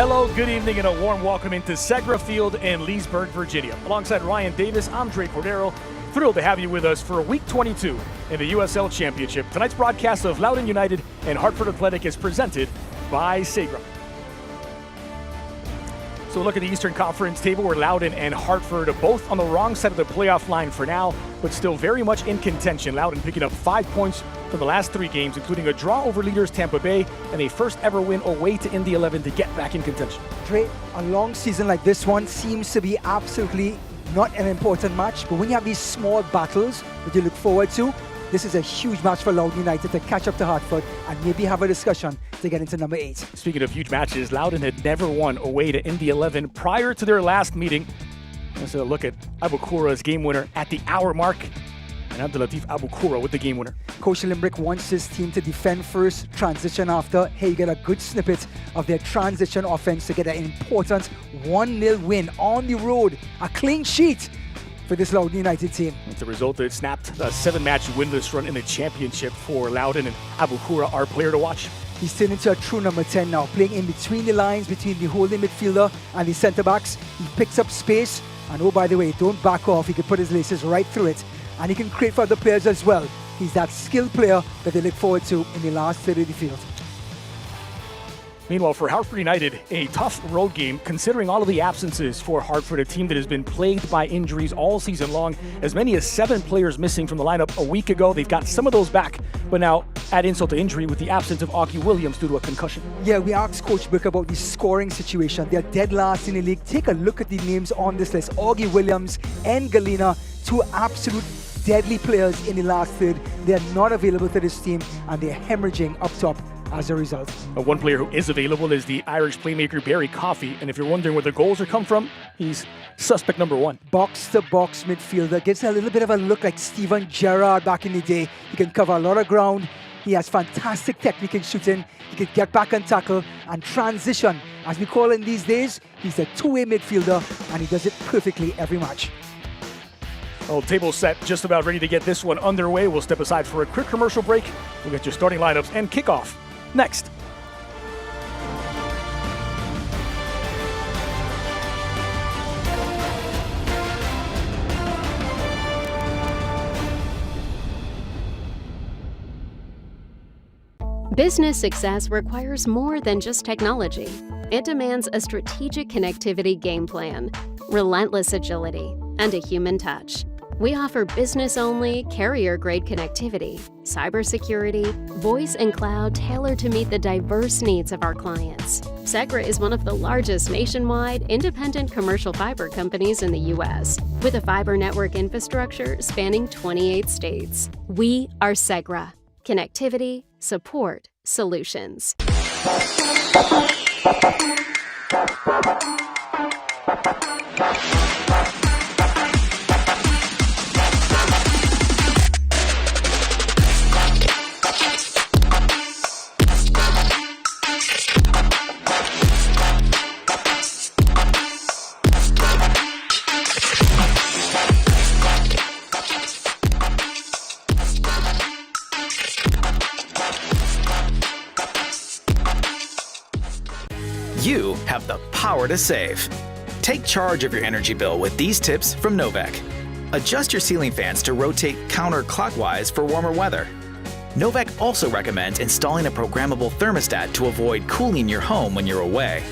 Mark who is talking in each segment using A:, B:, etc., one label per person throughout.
A: Hello, good evening, and a warm welcome into Segra Field in Leesburg, Virginia. Alongside Ryan Davis, I'm Dre Cordero. Thrilled to have you with us for Week 22 in the USL Championship. Tonight's broadcast of Loudoun United and Hartford Athletic is presented by Segra. So look at the Eastern Conference table where Loudoun and Hartford are both on the wrong side of the playoff line for now, but still very much in contention. Loudoun picking up 5 points from the last 3 games, including a draw over leaders Tampa Bay and a first ever win away to Indy 11 to get back in contention.
B: Dre, a long season like this one seems to be absolutely not an important match, but when you have these small battles that you look forward to, this is a huge match for Loudoun United to catch up to Hartford and maybe have a discussion to get into number 8.
A: Speaking of huge matches, Loudoun had never won away to Indy 11 prior to their last meeting. Let's look at Abukura's game winner at the hour mark. And Abdulatif Abukura with the game winner.
B: Coach Limbrick wants his team to defend first, transition after. Hey, you get a good snippet of their transition offense to get an important 1-0 win on the road. A clean sheet for this Loudoun United team.
A: As a result, it snapped a 7-match winless run in the championship for Loudoun, and Abukura, our player to watch.
B: He's turned into a true number 10 now, playing in between the lines, between the holding midfielder and the centre-backs. He picks up space, and oh, by the way, don't back off. He can put his laces right through it, and he can create for other players as well. He's that skilled player that they look forward to in the last third of the field.
A: Meanwhile, for Hartford United, a tough road game, considering all of the absences for Hartford, a team that has been plagued by injuries all season long. As many as 7 players missing from the lineup a week ago. They've got some of those back, but now add insult to injury with the absence of Augie Williams due to a concussion.
B: Yeah, we asked Coach Burke about the scoring situation. They're dead last in the league. Take a look at the names on this list. Augie Williams and Galena, 2 absolute deadly players in the last third. They're not available to this team, and they're hemorrhaging up top as a result.
A: One player who is available is the Irish playmaker Barry Coffey, and if you're wondering where the goals are come from, he's suspect number 1.
B: Box-to-box midfielder, gives a little bit of a look like Steven Gerrard back in the day. He can cover a lot of ground. He has fantastic technique in shooting. He can get back and tackle and transition. As we call it these days, he's a two-way midfielder, and he does it perfectly every match.
A: Well, table set, just about ready to get this one underway. We'll step aside for a quick commercial break. We'll get your starting lineups and kickoff next.
C: Business success requires more than just technology. It demands a strategic connectivity game plan, relentless agility, and a human touch. We offer business-only, carrier-grade connectivity, cybersecurity, voice and cloud tailored to meet the diverse needs of our clients. Segra is one of the largest nationwide independent commercial fiber companies in the U.S., with a fiber network infrastructure spanning 28 states. We are Segra. Connectivity, support, solutions.
D: You have the power to save. Take charge of your energy bill with these tips from Novec. Adjust your ceiling fans to rotate counterclockwise for warmer weather. Novec also recommends installing a programmable thermostat to avoid cooling your home when you're away.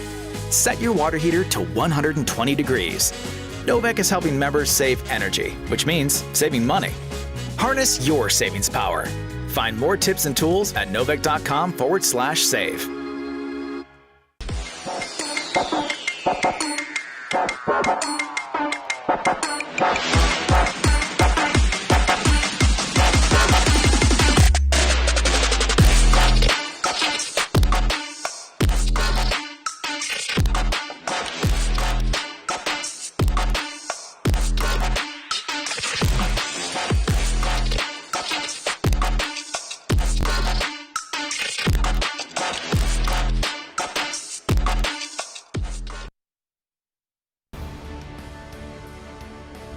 D: Set your water heater to 120 degrees. Novec is helping members save energy, which means saving money. Harness your savings power. Find more tips and tools at novec.com/save.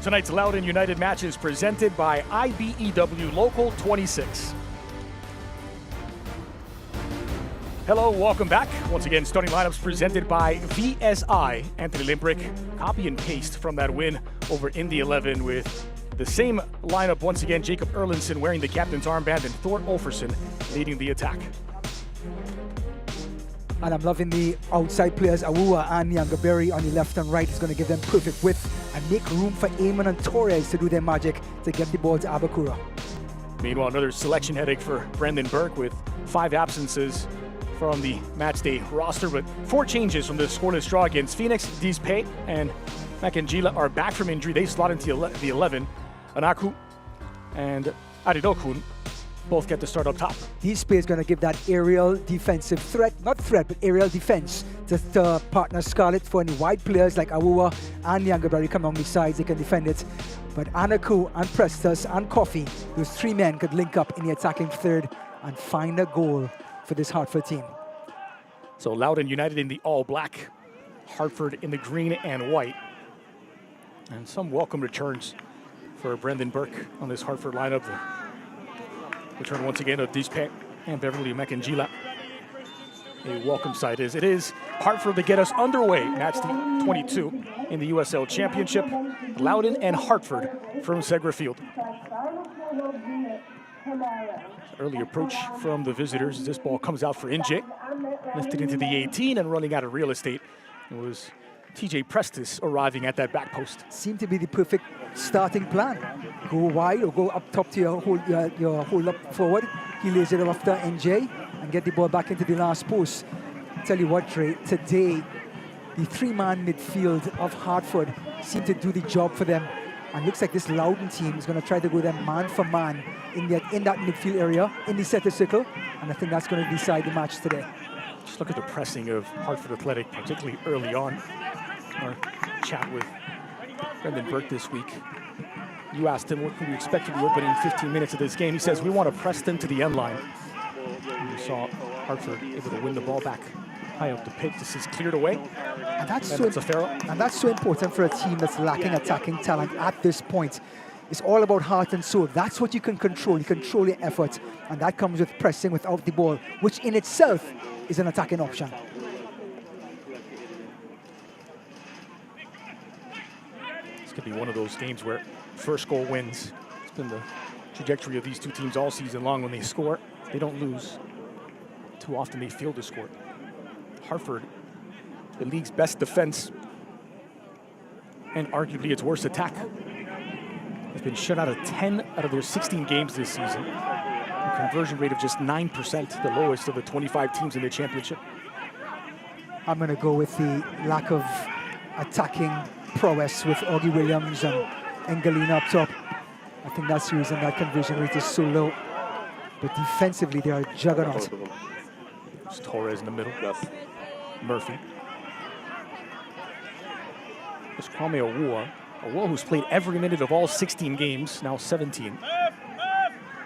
A: Tonight's Loudoun United match is presented by IBEW Local 26. Hello, welcome back. Once again, starting lineups presented by VSI. Anthony Limbrick, copy and paste from that win over in the 11 with the same lineup once again. Jacob Erlinson wearing the captain's armband and Thor Olferson leading the attack.
B: And I'm loving the outside players, Awua and Yangaberry on the left and right. Is going to give them perfect width and make room for Eamon and Torres to do their magic to get the ball to Abakura.
A: Meanwhile, another selection headache for Brendan Burke with 5 absences from the matchday roster, but 4 changes from the scoreless draw against Phoenix. Dispe and Makangila are back from injury. They slot into the 11. Anaku and Aridokun both get to start up top.
B: Dispe is going to give that aerial defensive threat, not threat, but aerial defense to partner Scarlett for any wide players like Awua and Yangaberry come on the sides. They can defend it. But Anaku and Prestus and Coffee, those 3 men could link up in the attacking third and find a goal for this Hartford team.
A: So Loudoun United in the all-black, Hartford in the green and white. And some welcome returns for Brendan Burke on this Hartford lineup. The return once again of Dispe and Beverly Makangila. A welcome sight as it is Hartford to get us underway. Match 22 in the USL Championship. Loudoun and Hartford from Segra Field. Early approach from the visitors as this ball comes out for NJ. Lifted into the 18 and running out of real estate. It was TJ Prestis arriving at that back post.
B: Seemed to be the perfect starting plan. Go wide or go up top to your hold up forward. He lays it after NJ and get the ball back into the last post. Tell you what, Trey, today the 3-man midfield of Hartford seemed to do the job for them. And looks like this Loudoun team is going to try to go them man for man in that midfield area, in the center circle. And I think that's going to decide the match today.
A: Just look at the pressing of Hartford Athletic, particularly early on. Our chat with Brendan Burke this week. You asked him what could you expect from the opening 15 minutes of this game. He says, we want to press them to the end line. And you saw Hartford able to win the ball back high up the pitch. This is cleared away.
B: And that's so important for a team that's lacking attacking talent at this point. It's all about heart and soul. That's what you can control. You control your effort. And that comes with pressing without the ball, which in itself is an attacking option.
A: This could be one of those games where first goal wins. It's been the trajectory of these two teams all season long. When they score, they don't lose. Too often they fail to score. Hartford, the league's best defense and arguably its worst attack. They've been shut out of 10 out of their 16 games this season. A conversion rate of just 9%, the lowest of the 25 teams in the championship.
B: I'm going to go with the lack of attacking prowess with Augie Williams and Engelina up top. I think that's the reason that conversion rate is so low. But defensively, they are a juggernaut.
A: It's Torres in the middle. Yes. Murphy. It's Kwame Awua. Awua, who's played every minute of all 16 games, now 17.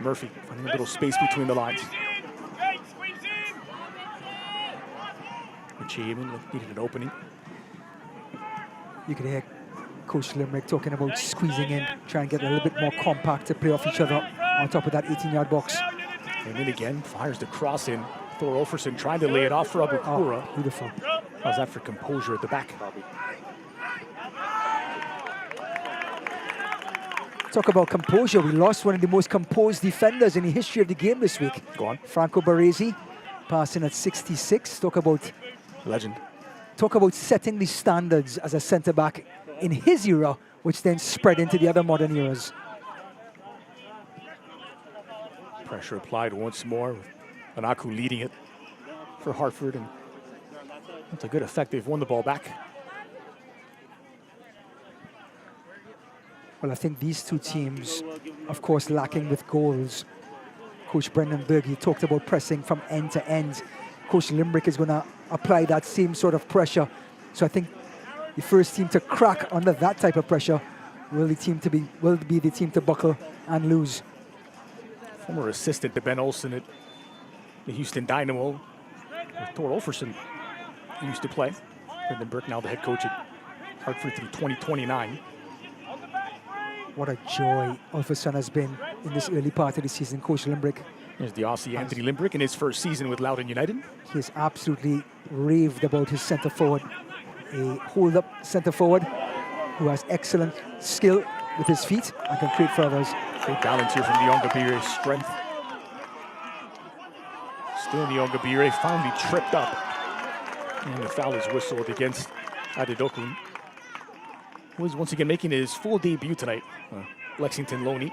A: Murphy finding a little space between the lines. Achievement needed an opening.
B: You could hear Coach Limerick talking about squeezing in, trying to get a little bit more compact to play off each other on top of that 18-yard box.
A: And then again, fires the cross in. Thor Olferson trying to lay it off for Abakura.
B: Oh, beautiful.
A: How's that for composure at the back?
B: Talk about composure. We lost one of the most composed defenders in the history of the game this week.
A: Go on.
B: Franco Baresi, passing at 66. Talk about
A: legend.
B: Talk about setting the standards as a centre-back in his era, which then spread into the other modern eras.
A: Pressure applied once more, with Anaku leading it for Hartford, and that's a good effect. They've won the ball back.
B: Well, I think these two teams, of course, lacking with goals. Coach Brendan Berge talked about pressing from end to end. Coach Limbrick is going to apply that same sort of pressure. So I think the first team to crack under that type of pressure will be the team to buckle and lose.
A: Former assistant to Ben Olsen at the Houston Dynamo, Thor Olferson used to play. Brendan Burke now the head coach at Hartford through 2029.
B: What a joy Olferson has been in this early part of the season. Coach Limbrick
A: There's the Aussie Anthony Limbrick in his first season with Loudoun United.
B: He is absolutely raved about his centre forward. A hold-up centre forward who has excellent skill with his feet and can create for others.
A: Great balance here from Nyongabire, strength. Still Nyongabire finally tripped up. And the foul is whistled against Adedoku, who is once again making his full debut tonight. Lexington Loney.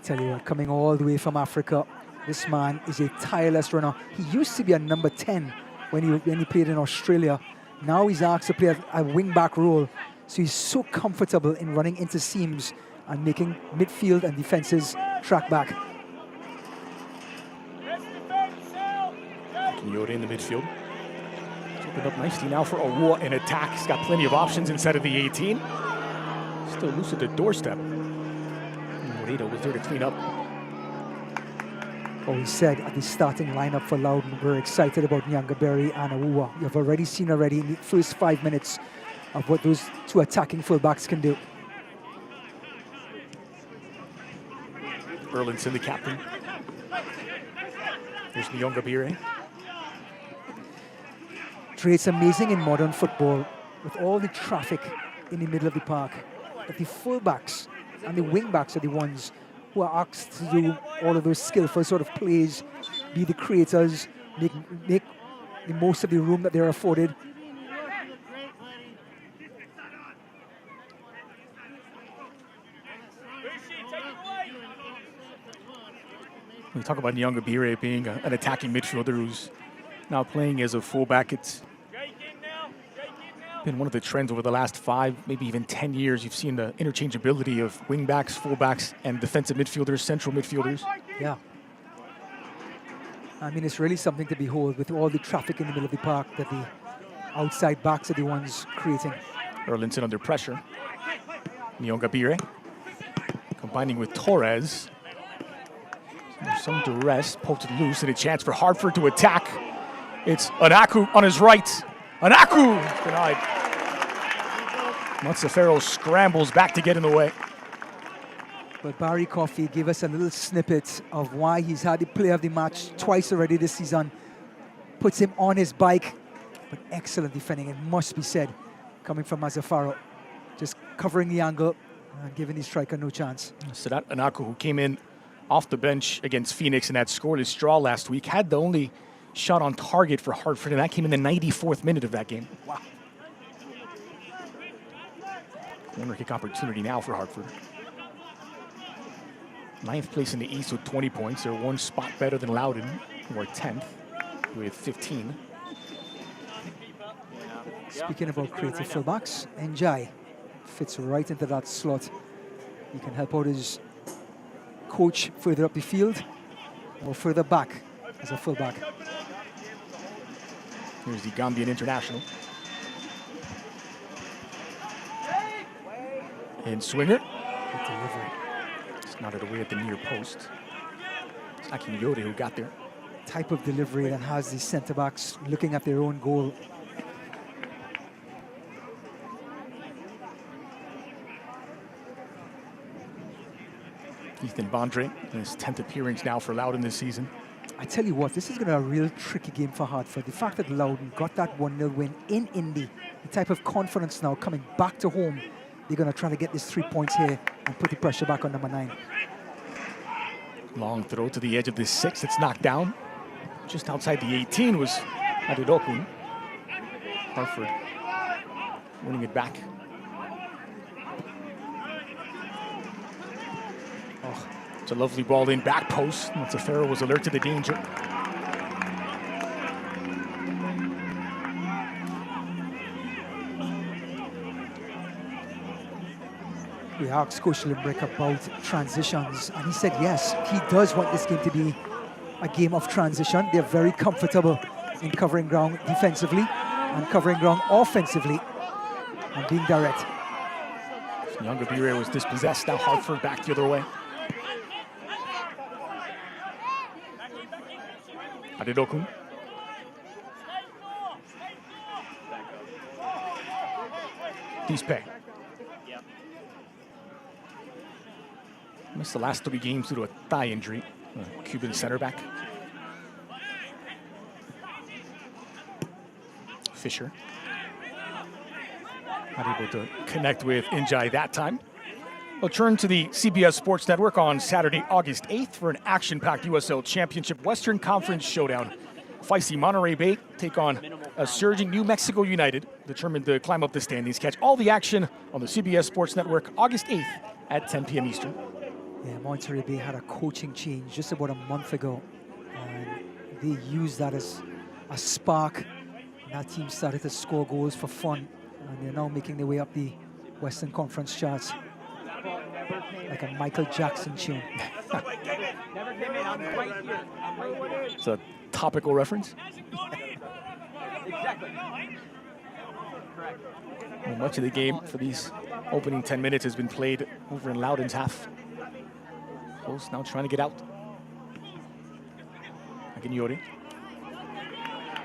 B: Tell you what, coming all the way from Africa, this man is a tireless runner. He used to be a number 10 when he played in Australia. Now he's asked to play a wing-back role. So he's so comfortable in running into seams and making midfield and defenses track back.
A: Yoda in the midfield. It's opened up nicely now for Awua in attack. He's got plenty of options inside of the 18. Still loose at the doorstep. Moreira was there to clean up.
B: Oh, he said at the starting lineup for Loudoun, we're excited about Nyongabire and Awua. You've already seen in the first 5 minutes of what those two attacking fullbacks can do.
A: Erlinson, the captain. Here's Nyongabire.
B: Dre, it's amazing in modern football with all the traffic in the middle of the park that the fullbacks and the wingbacks are the ones who are asked to do all of those skillful sort of plays, be the creators, make the most of the room that they're afforded.
A: We talk about Nyongabire being an attacking midfielder who's now playing as a fullback. It's been one of the trends over the last 5, maybe even 10 years. You've seen the interchangeability of wingbacks, fullbacks, and defensive midfielders, central midfielders.
B: Yeah. I mean, it's really something to behold with all the traffic in the middle of the park that the outside backs are the ones creating.
A: Erlinson under pressure. Nyongabire combining with Torres. There's some duress, poked it loose, and a chance for Hartford to attack. It's Anaku on his right. Anaku denied. Montefiore scrambles back to get in the way.
B: But Barry Coffey gave us a little snippet of why he's had the player of the match twice already this season. Puts him on his bike, but excellent defending, it must be said, coming from Montefiore. Just covering the angle and giving the striker no chance.
A: Sadat Anaku, who came in off the bench against Phoenix in that scoreless draw last week, had the only shot on target for Hartford, and that came in the 94th minute of that game.
B: Wow.
A: Corner kick opportunity now for Hartford. 9th place in the East with 20 points. They're one spot better than Loudoun, who are 10th with 15.
B: Speaking about creative fullbacks, Njai fits right into that slot. He can help out his coach further up the field or further back as a fullback.
A: Here's the Gambian international. And Swinger.
B: Good delivery.
A: It's knotted away at the near post. It's Akim Yode who got there.
B: Type of delivery that has the centre-backs looking at their own goal.
A: Ethan Bondre, in his 10th appearance now for Loudoun this season.
B: I tell you what, this is going to be a real tricky game for Hartford. The fact that Loudoun got that 1-0 win in Indy, the type of confidence now coming back to home, they're going to try to get these 3 points here and put the pressure back on number 9.
A: Long throw to the edge of the 6. It's knocked down. Just outside the 18 was Adedoku. Hartford winning it back. Oh, it's a lovely ball in back post. Montefiore was alert to the danger.
B: We asked Coach Limbrick about transitions, and he said yes, he does want this game to be a game of transition. They're very comfortable in covering ground defensively and covering ground offensively and being direct.
A: Nyongabire was dispossessed. Now Hartford back the other way. Adedoku. Dispe. Missed the last 3 games due to a thigh injury. Cuban center back. Fisher. Not able to connect with Njai that time. We'll turn to the CBS Sports Network on Saturday, August 8th for an action-packed USL Championship Western Conference showdown. Feisty Monterey Bay take on a surging New Mexico United, determined to climb up the standings. Catch all the action on the CBS Sports Network August 8th at 10 p.m. Eastern.
B: Yeah, Monterey Bay had a coaching change just about a month ago, and they used that as a spark. And that team started to score goals for fun, and they're now making their way up the Western Conference charts like a Michael Jackson tune.
A: It's a topical reference. Well, much of the game for these opening 10 minutes has been played over in Loudoun's half. Close now trying to get out. Agunyori.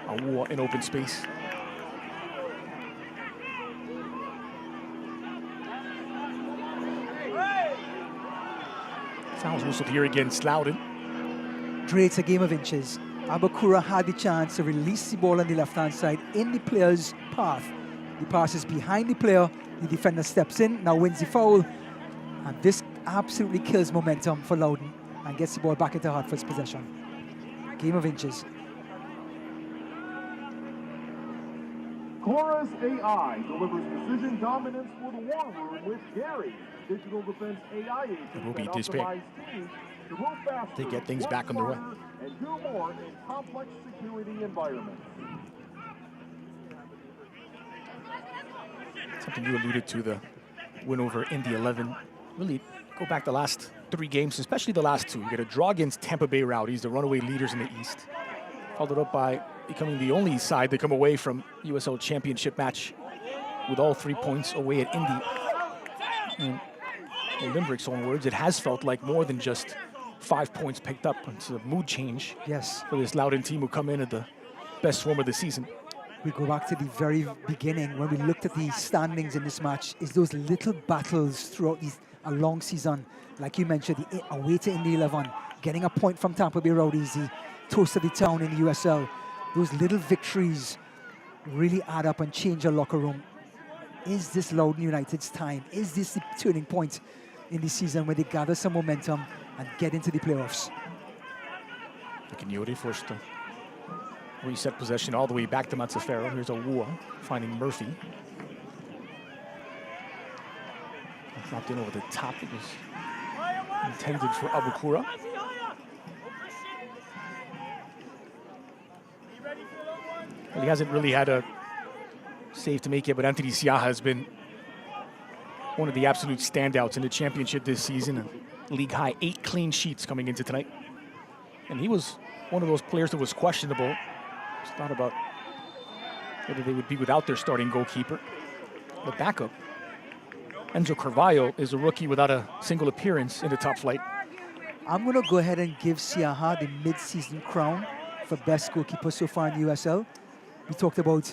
A: Awua in open space. Fouls whistled here against Loudoun.
B: Dre, it's a game of inches. Abakura had the chance to release the ball on the left-hand side in the player's path. The pass is behind the player. The defender steps in, now wins the foul. And this absolutely kills momentum for Loudoun and gets the ball back into Hartford's possession. Game of inches.
E: Chorus AI delivers precision dominance for the war room with Gary, digital defense AI agent
A: It will be
E: that
A: this big.
E: optimize teams to move faster,
A: They get things
E: work
A: back underway.
E: smarter, and do more in complex security environments.
A: Something you alluded to, the win over Indy 11. Really go back the last 3 games, especially the last 2. You get a draw against Tampa Bay Rowdies, the runaway leaders in the East. Followed up by becoming the only side to come away from USL Championship match with all 3 points away at Indy. And in Limerick's own words, it has felt like more than just 5 points picked up. It's a mood change
B: Yes.
A: for this Loudoun team who come in at the best form of the season.
B: We go back to the very beginning when we looked at the standings in this match. Is those little battles throughout a long season, like you mentioned, the away to Indy 11, getting a point from Tampa Bay Rowdies, the toast of the town in the USL. Those little victories really add up and change a locker room. Is this Loudoun United's time? Is this the turning point in the season where they gather some momentum and get into the playoffs?
A: Agunyori forced to reset possession all the way back to Matsafero. Here's Awua finding Murphy. Dropped in over the top. It was intended for Abukura. Well, he hasn't really had a save to make yet, but Anthony Siaha has been one of the absolute standouts in the championship this season. A league high 8 clean sheets coming into tonight. And he was one of those players that was questionable. It's thought about whether they would be without their starting goalkeeper. The backup, Enzo Carvalho, is a rookie without a single appearance in the top flight.
B: I'm going to go ahead and give Siaha the mid-season crown for best goalkeeper so far in the USL. We talked about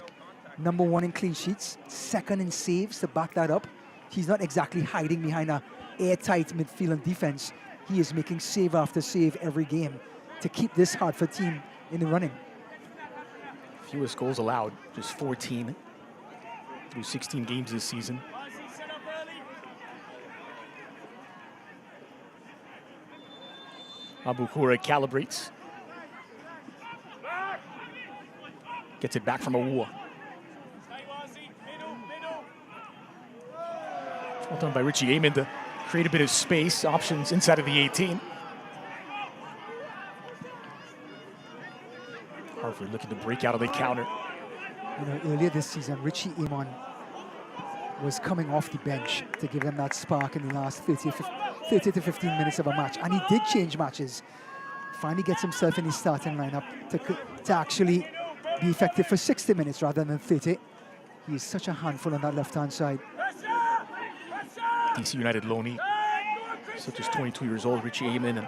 B: #1 in clean sheets, 2nd in saves to back that up. He's not exactly hiding behind a airtight midfield and defense. He is making save after save every game to keep this Hartford team in the running.
A: Fewest goals allowed, just 14 through 16 games this season. Abukura calibrates. Gets it back from Awua. Well done by Richie Amon to create a bit of space, options inside of the 18. Hartford looking to break out of the counter.
B: You know, earlier this season, Richie Amon was coming off the bench to give them that spark in the last 30 to 15 minutes of a match. And he did change matches. Finally gets himself in the starting lineup to actually be effective for 60 minutes rather than 30. He is such a handful on that left-hand side.
A: DC United loanee, such as 22 years old, Richie Amon, and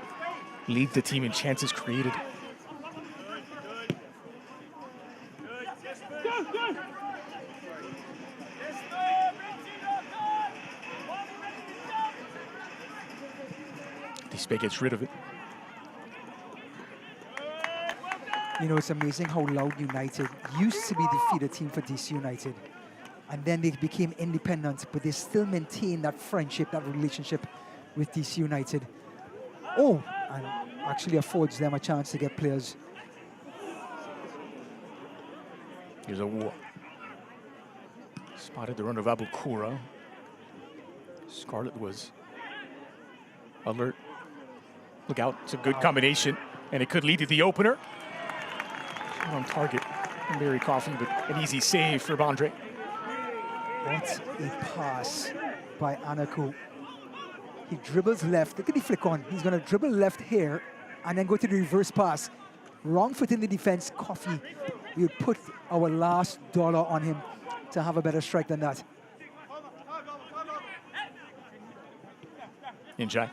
A: leads the team in chances created. Dispe gets rid of it.
B: You know, it's amazing how Loudoun United used to be the feeder team for DC United. And then they became independent, but they still maintain that friendship, that relationship with DC United. Oh, and actually affords them a chance to get players.
A: Here's a war. Spotted the run of Abukura. Scarlett was alert. Look out, it's a good combination, and it could lead to the opener. Not on target, Mary Coffey, but an easy save for Bondre.
B: What a pass by Anaku. He dribbles left. Look at the flick on. He's going to dribble left here and then go to the reverse pass. Wrong foot in the defense. Coffey. We would put our last dollar on him to have a better strike than that.
A: Injai.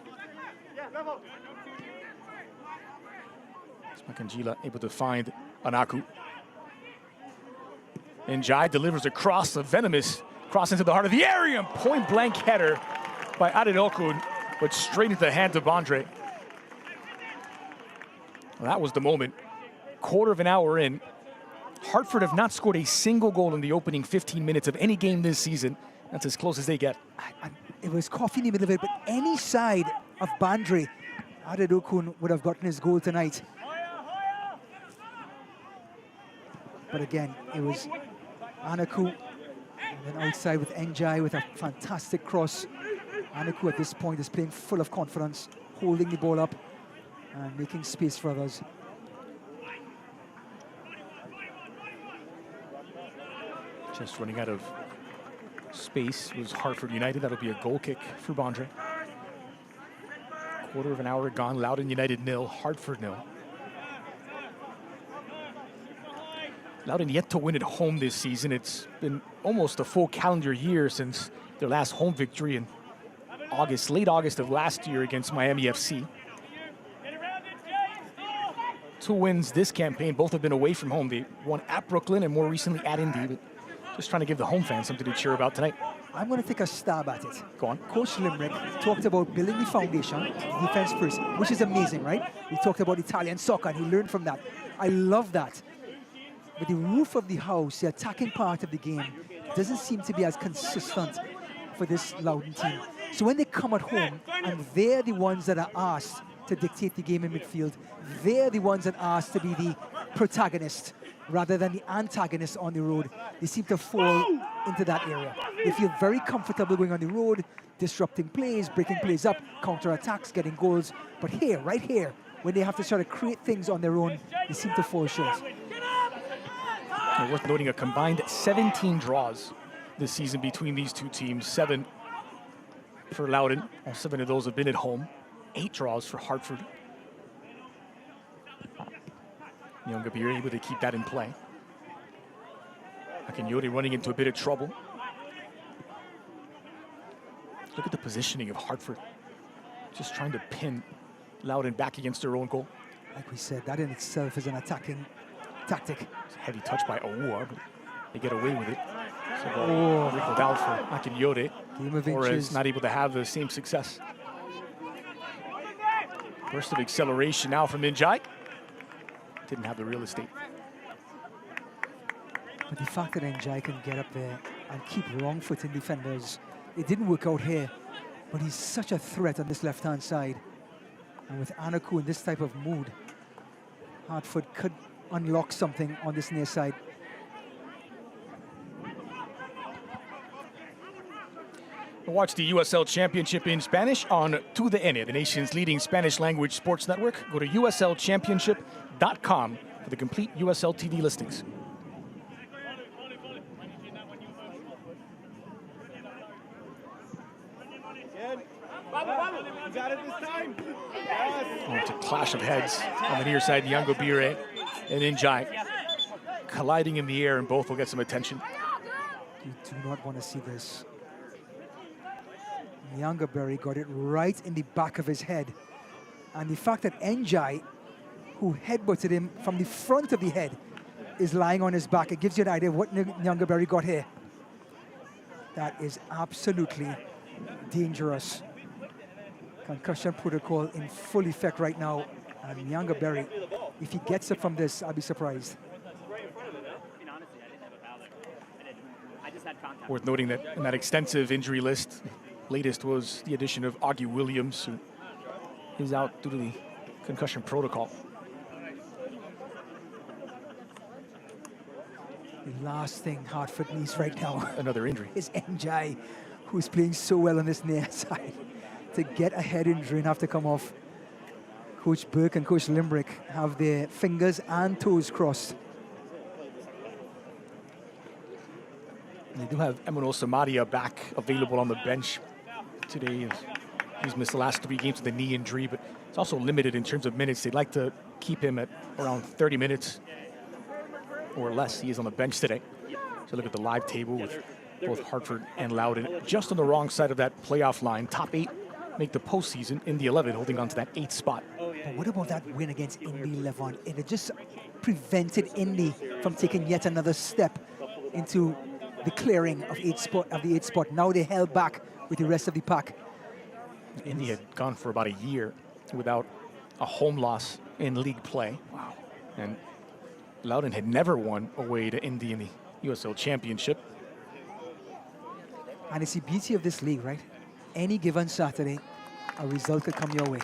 A: Smakanjila able to find Anaku. Injai delivers across the venomous cross into the heart of the area, and point blank header by Adenokun, but straight into the hands of Bondre. Well, that was the moment. Quarter of an hour in, Hartford have not scored a single goal in the opening 15 minutes of any game this season. That's as close as they get.
B: It was Coffey in the middle of it, but any side of Bondre, Adenokun would have gotten his goal tonight. But again, it was Anaku, and then outside with Njai with a fantastic cross. Anaku at this point is playing full of confidence, holding the ball up and making space for others.
A: Just running out of space was Hartford United. That'll be a goal kick for Bondre. Quarter of an hour gone. Loudoun United 0, Hartford 0. Loudoun yet to win at home this season. It's been almost a full calendar year since their last home victory in August, late August of last year against Miami FC. 2 wins this campaign, both have been away from home. They won at Brooklyn and more recently at Indy, but just trying to give the home fans something to cheer about tonight.
B: I'm going to take a stab at it.
A: Go on.
B: Coach Limerick talked about building the foundation, defense first, which is amazing, right? We talked about Italian soccer and he learned from that. I love that. But the roof of the house, the attacking part of the game, doesn't seem to be as consistent for this Loudoun team. So when they come at home and they're the ones that are asked to dictate the game in midfield, they're the ones that are asked to be the protagonist rather than the antagonist on the road, they seem to fall into that area. They feel very comfortable going on the road, disrupting plays, breaking plays up, counter-attacks, getting goals. But here, right here, when they have to try to create things on their own, they seem to fall short.
A: Worth noting a combined 17 draws this season between these two teams. 7 for Loudoun. All 7 of those have been at home. 8 draws for Hartford. Nyongabir able to keep that in play. Akinyori running into a bit of trouble. Look at the positioning of Hartford. Just trying to pin Loudoun back against their own goal.
B: Like we said, that in itself is an attacking tactic.
A: It's a heavy touch by Awua, but they get away with it. So wriggled out for Akinyori.
B: Game of
A: Torres
B: inches.
A: not able to have the same success. Burst of acceleration now from Injai. Didn't have the real estate.
B: But the fact that Njai can get up there and keep wrong-footing defenders, it didn't work out here, but he's such a threat on this left-hand side. And with Anaku in this type of mood, Hartford could unlock something on this near side.
A: Watch the USL Championship in Spanish on Tu DN, the nation's leading Spanish-language sports network. Go to uslchampionship.com for the complete USL TV listings. Oh, it's a clash of heads on the near side. Nyongabire and Injai colliding in the air, and both will get some attention.
B: You do not want to see this. Nyongabire got it right in the back of his head. And the fact that Njai, who headbutted him from the front of the head, is lying on his back, it gives you an idea of what Nyongabire got here. That is absolutely dangerous. Concussion protocol in full effect right now. And Nyanga, if he gets it from this, I'll be surprised.
A: Worth noting that in that extensive injury list, latest was the addition of Augie Williams, who is out due to the concussion protocol.
B: The last thing Hartford needs right now
A: Another injury.
B: is Njai, who's playing so well on this near side, to get a head injury and have to come off. Coach Burke and Coach Limbrick have their fingers and toes crossed.
A: They do have Emmanuel Samaria back available on the bench today. He's missed the last 3 games with a knee injury, but it's also limited in terms of minutes. They'd like to keep him at around 30 minutes or less. He is on the bench today. So look at the live table with both Hartford and Loudoun just on the wrong side of that playoff line. Top 8 make the postseason in the 11, holding on to that 8th spot.
B: But what about that win against Indy Levon? It just prevented Indy from taking yet another step into the clearing of the 8th spot. Now they held back with the rest of the pack.
A: Indy had gone for about a year without a home loss in league play.
B: Wow.
A: And Loudoun had never won away to Indy in the USL Championship.
B: And it's the beauty of this league, right? Any given Saturday, a result could come your way.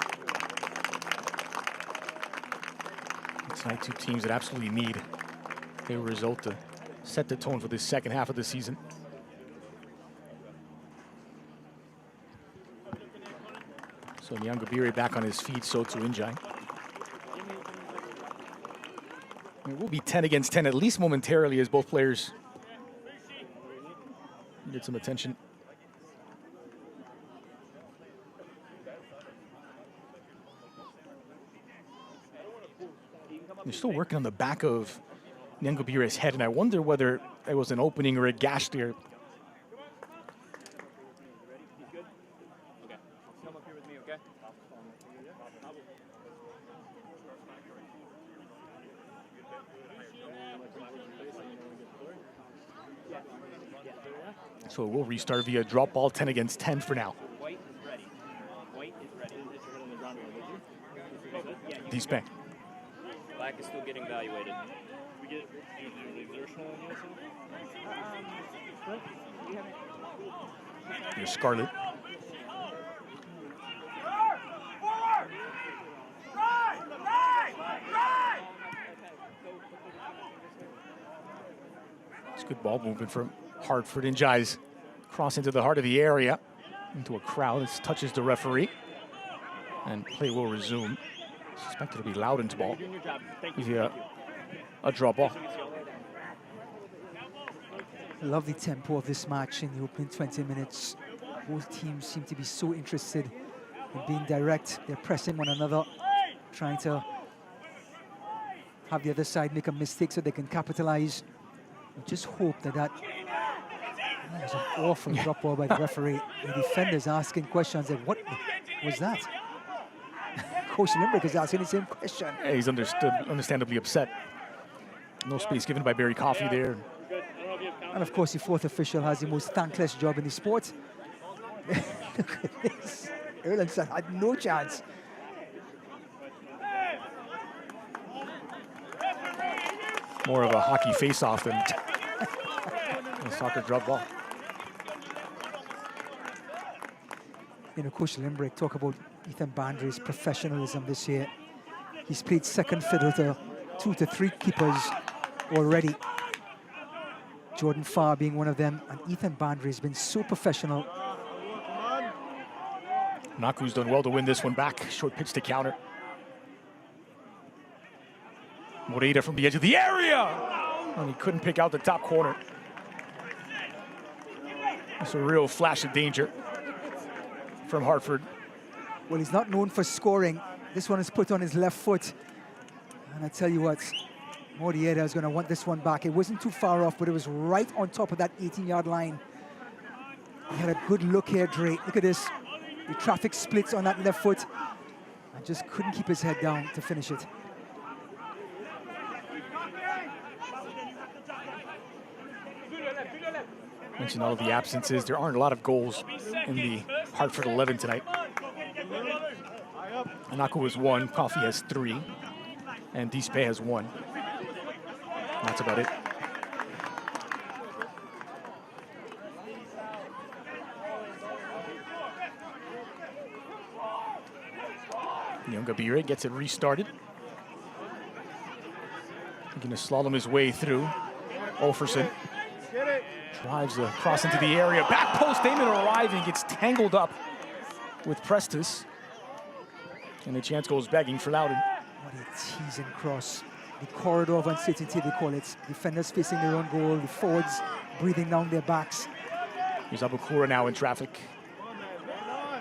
A: Tonight, 2 teams that absolutely need a result to set the tone for the second half of the season. So Nyangabire back on his feet, so to Njai. It will be 10 against 10, at least momentarily, as both players get some attention. They're still working on the back of Nyangabire's head, and I wonder whether it was an opening or a gash there. So we'll restart via drop ball, 10 against 10 for now. D-Spank.
F: Black is still getting evaluated.
A: Here's Scarlett. It's good ball movement from Hartford. And Njai's cross into the heart of the area, into a crowd. This touches the referee, and play will resume. Suspected to be Loudoun's ball. A draw ball.
B: Love the tempo of this match in the opening 20 minutes. Both teams seem to be so interested in being direct. They're pressing one another, trying to have the other side make a mistake so they can capitalize. We just hope that that was an awful drop ball by the referee. The defender's asking questions like, what was that? Coach Limbrick is asking the same question.
A: Yeah, he's understandably upset. No space given by Barry Coffey there.
B: And of course, the 4th official has the most thankless job in the sport. Look at this. Erlandson had no chance.
A: More of a hockey face-off than a soccer drop ball.
B: You know, Coach Limbrick talk about Ethan Bandry's professionalism this year. He's played second fiddle to 2 to 3 keepers already. Jordan Farr being one of them, and Ethan Bandry has been so professional.
A: Naku's done well to win this one back. Short pitch to counter. Moreira from the edge of the area! And he couldn't pick out the top corner. That's a real flash of danger from Hartford.
B: Well, he's not known for scoring. This one is put on his left foot. And I tell you what, Moreira is going to want this one back. It wasn't too far off, but it was right on top of that 18-yard line. He had a good look here, Dre. Look at this. The traffic splits on that left foot. And just couldn't keep his head down to finish it.
A: Mentioned all of the absences. There aren't a lot of goals in the Hartford 11 tonight. Naku has 1, Coffee has 3, and Dispe has 1. That's about it. Nyongabire gets it restarted. Going to slalom his way through. Olferson drives the cross into the area. Back post, Damon arriving, gets tangled up with Prestis. And the chance goes begging for Loudoun.
B: What a teasing cross. The corridor of uncertainty, they call it. Defenders facing their own goal, the forwards breathing down their backs.
A: Here's Abukura now in traffic.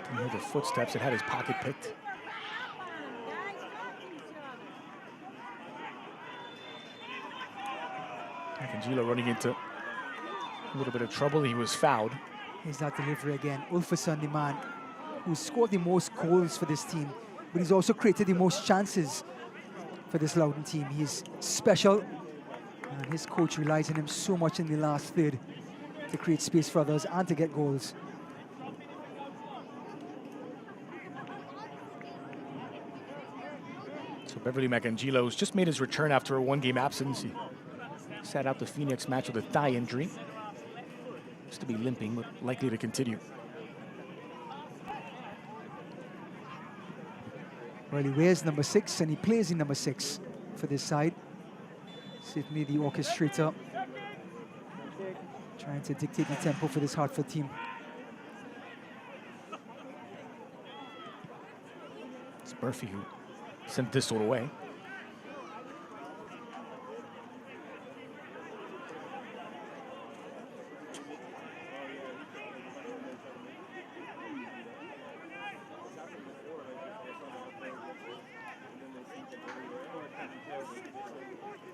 A: Didn't hear the footsteps, it had his pocket picked. Angelo running into a little bit of trouble. He was fouled.
B: Here's that delivery again. Ulfason, the man who scored the most goals for this team, but he's also created the most chances for this Loudoun team. He's special, and his coach relies on him so much in the last third to create space for others and to get goals.
A: So Beverly Magangilo's just made his return after a 1-game absence. He sat out the Phoenix match with a thigh injury. Just to be limping, but likely to continue.
B: Well, he wears number 6 and he plays in number 6 for this side. Certainly the orchestrator trying to dictate the tempo for this Hartford team.
A: It's Murphy who sent this one away.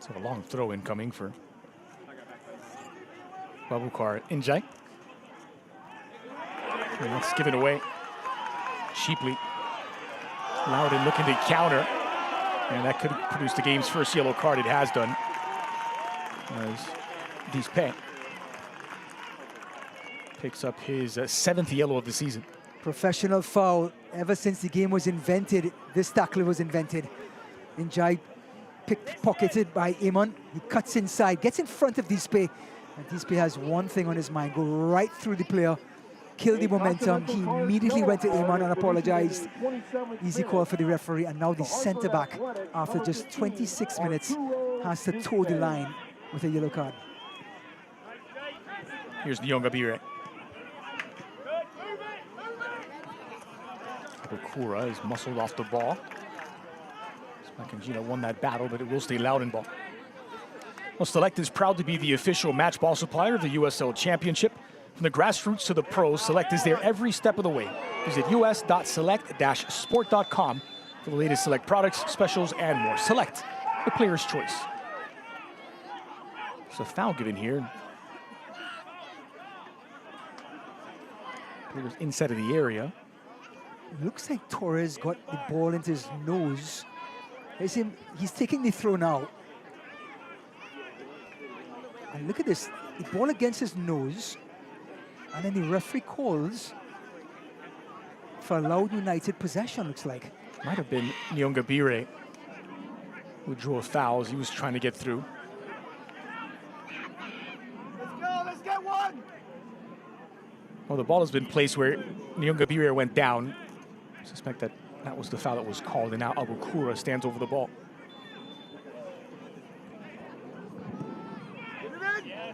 A: So a long throw incoming for Babukar Injai. And that's given away cheaply. Loudoun looking to counter. And that could produce the game's first yellow card. It has done. As Dispe picks up his 7th yellow of the season.
B: Professional foul. Ever since the game was invented, this tackle was invented. Injai pickpocketed by Amon. He cuts inside, gets in front of Dispe. And Dispe has one thing on his mind, go right through the player, kill the momentum. He immediately went to Amon and apologized. Easy call for the referee. And now the center back, after just 26 minutes, has to toe the line with a yellow card.
A: Here's Nyongabire. Abukura is muscled off the ball. Makangino won that battle, but it will stay Loudoun ball. Well, Select is proud to be the official match ball supplier of the USL Championship. From the grassroots to the pros, Select is there every step of the way. Visit us.select-sport.com for the latest Select products, specials, and more. Select, the player's choice. There's a foul given here. Player's inside of the area.
B: It looks like Torres got the ball into his nose. He's taking the throw now. And look at this, the ball against his nose. And then the referee calls for a Loudoun United possession, looks like.
A: Might have been Nyongabire who drew a foul as he was trying to get through.
E: Let's get one!
A: Well, the ball has been placed where Nyongabire went down. I suspect that was the foul that was called, and now Abukura stands over the ball.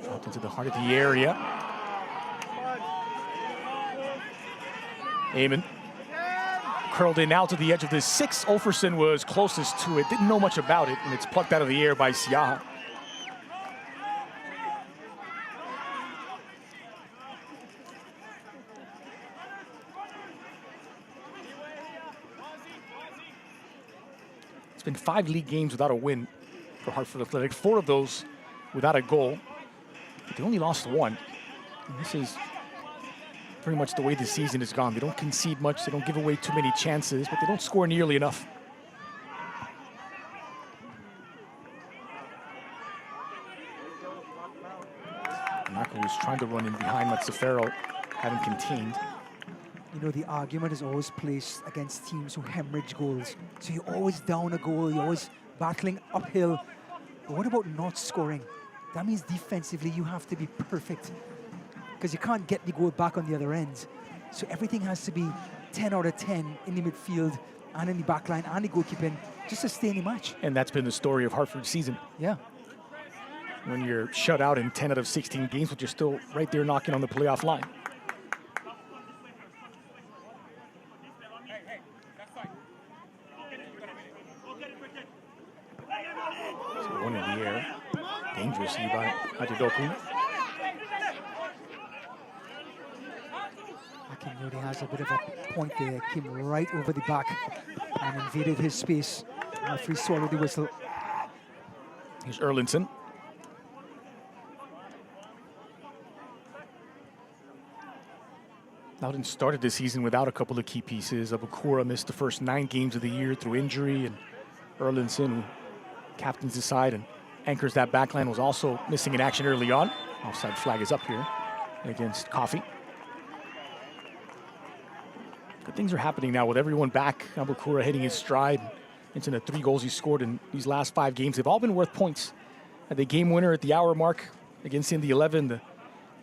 A: Dropped into the heart of the area. Eamon curled in out to the edge of the 6. Olferson was closest to it, didn't know much about it, and it's plucked out of the air by Siaha. It's been 5 league games without a win for Hartford Athletic, 4 of those without a goal. But they only lost 1. And this is pretty much the way the season has gone. They don't concede much, they don't give away too many chances, but they don't score nearly enough. Naka was trying to run in behind Matsufero, having contained.
B: You know, the argument is always placed against teams who hemorrhage goals. So you're always down a goal, you're always battling uphill. But what about not scoring? That means defensively you have to be perfect because you can't get the goal back on the other end. So everything has to be 10 out of 10 in the midfield and in the back line and the goalkeeping just to stay in the match.
A: And that's been the story of Hartford's season.
B: Yeah.
A: When you're shut out in 10 out of 16 games, but you're still right there knocking on the playoff line. So one in the air. Dangerously by Adedoku.
B: Akinwode has a bit of a point there. Came right over the back and invaded his space. Referee swallowed the whistle.
A: Here's Erlinson. Loudoun started the season without a couple of key pieces. Abukura missed the first 9 games of the year through injury, and Erlinson, who captains the side and anchors that backline, was also missing in action early on. Offside flag is up here against Coffey. But things are happening now with everyone back. Abukura hitting his stride into the 3 goals he scored in these last 5 games. They've all been worth points. The game winner at the hour mark against Indy 11. The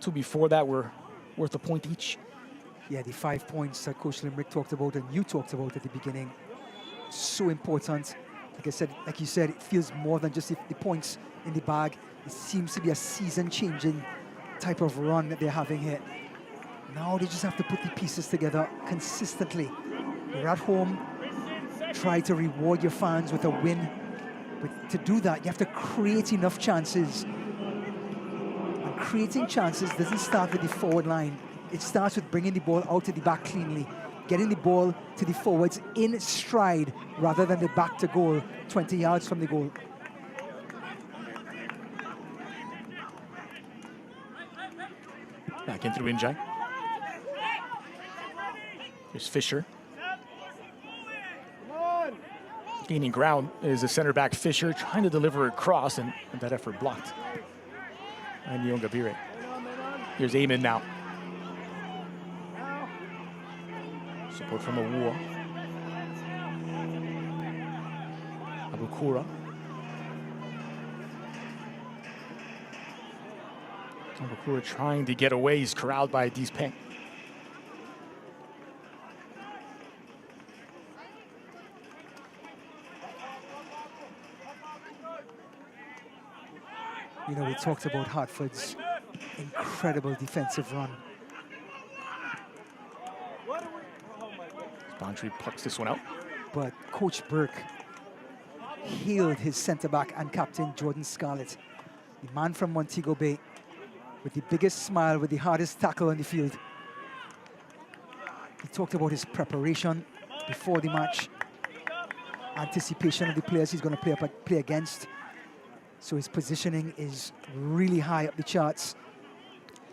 A: 2 before that were worth a point each.
B: Yeah, the 5 points that Coach Limerick talked about and you talked about at the beginning, so important. Like I said, like you said, it feels more than just the points in the bag. It seems to be a season-changing type of run that they're having here. Now they just have to put the pieces together consistently. You're at home, try to reward your fans with a win. But to do that, you have to create enough chances. And creating chances doesn't start with the forward line. It starts with bringing the ball out to the back cleanly, getting the ball to the forwards in stride rather than the back to goal, 20 yards from the goal.
A: Back in through Injai. Here's Fisher. Gaining ground is the center back Fisher, trying to deliver a cross, and that effort blocked. And Nyongabire. Here's Eamon now. Support from Awuo. Abukura. Abukura trying to get away. He's corralled by Dispeng.
B: You know, we talked about Hartford's incredible defensive run.
A: Bantry plucks this one out.
B: But Coach Burke hailed his centre-back and captain, Jordan Scarlett, the man from Montego Bay, with the biggest smile, with the hardest tackle on the field. He talked about his preparation before the match, anticipation of the players he's going to play against. So his positioning is really high up the charts.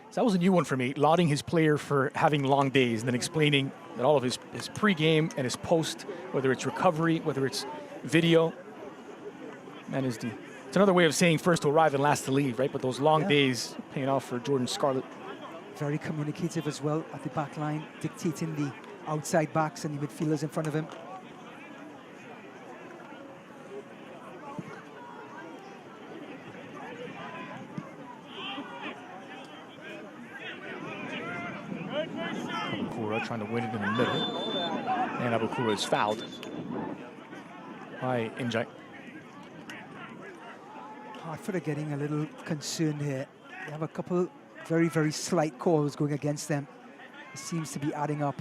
A: So that was a new one for me, lauding his player for having long days and then explaining that all of his pre-game and his post, whether it's recovery, whether it's video, man, it's another way of saying first to arrive and last to leave, right? But those long days paying off for Jordan Scarlett.
B: Very communicative as well at the back line, dictating the outside backs and the midfielders in front of him.
A: Abukura trying to win it in the middle. And Abukura is fouled by Injai.
B: Hartford are getting a little concerned here. They have a couple very, very slight calls going against them. It seems to be adding up.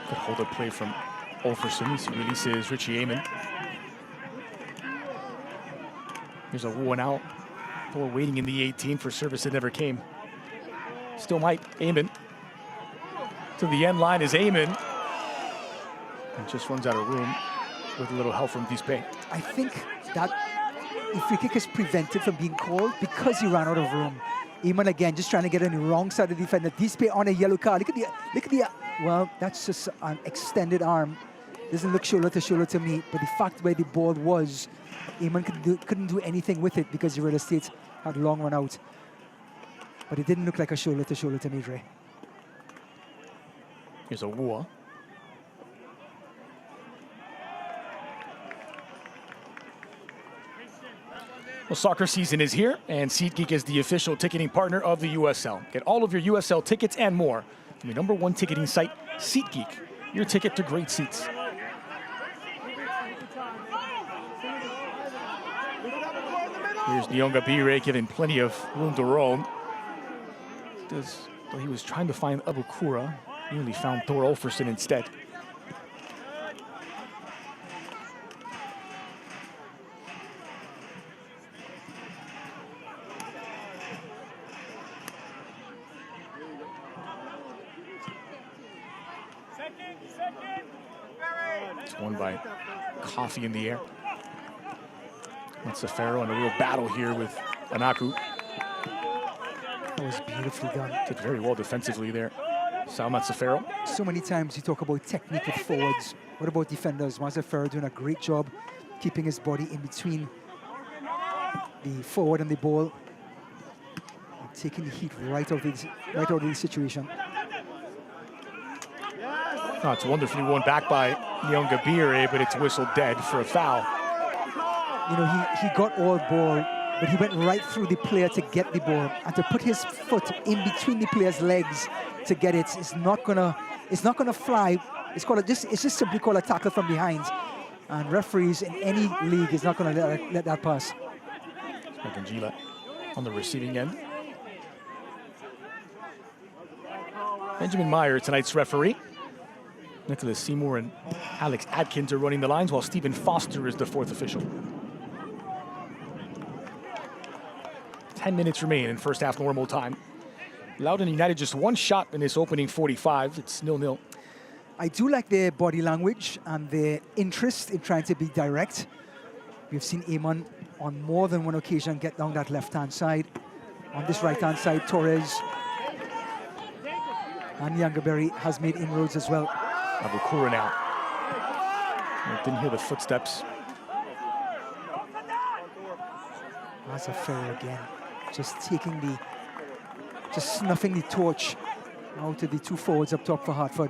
A: Good hold-up play from Olferson. He releases Richie Eamon. There's a one out. Ball waiting in the 18 for service that never came. Still might. Eamon. To the end line is Eamon. And just runs out of room with a little help from Dispeng.
B: I think that the free kick is prevented from being called because he ran out of room. Eamon again, just trying to get on the wrong side of the defender. Dispe on a yellow card. Look at the, well, that's just an extended arm. Doesn't look shoulder to me, but the fact where the ball was, Eamon couldn't do anything with it because the real estate had long run out. But it didn't look like a shoulder to me, Dre.
A: Here's a Wua. Well, soccer season is here, and SeatGeek is the official ticketing partner of the USL. Get all of your USL tickets and more from the #1 ticketing site, SeatGeek. Your ticket to great seats. Here's Nyonga Bire giving plenty of room to roam. Well, he was trying to find Abukura. Nearly found Thor Ulferson instead. It's won by Coffee in the air. Matsafaro in a real battle here with Anaku.
B: That was beautifully done.
A: Did very well defensively there. Sal Matsafaro.
B: So many times you talk about technique with forwards. What about defenders? Matsafaro doing a great job keeping his body in between the forward and the ball, and taking the heat right out of the situation.
A: Oh, it's wonderfully won back by Nyonga Bire, but it's whistled dead for a foul.
B: You know, he got all ball, but he went right through the player to get the ball, and to put his foot in between the player's legs to get it is not gonna fly. It's just simply called a tackle from behind, and referees in any league is not gonna let that pass.
A: Gila on the receiving end. Benjamin Meyer, tonight's referee. Nicholas Seymour and Alex Adkins are running the lines, while Stephen Foster is the fourth official. 10 minutes remain in first half normal time. Loudoun United just one shot in this opening 45. It's 0-0.
B: I do like their body language and their interest in trying to be direct. We've seen Eamon on more than one occasion get down that left-hand side. On this right-hand side, Torres and Yangaberry has made inroads as well.
A: Abukura now. I didn't hear the footsteps.
B: That's a fair again. Just snuffing the torch out of the two forwards up top for Hartford.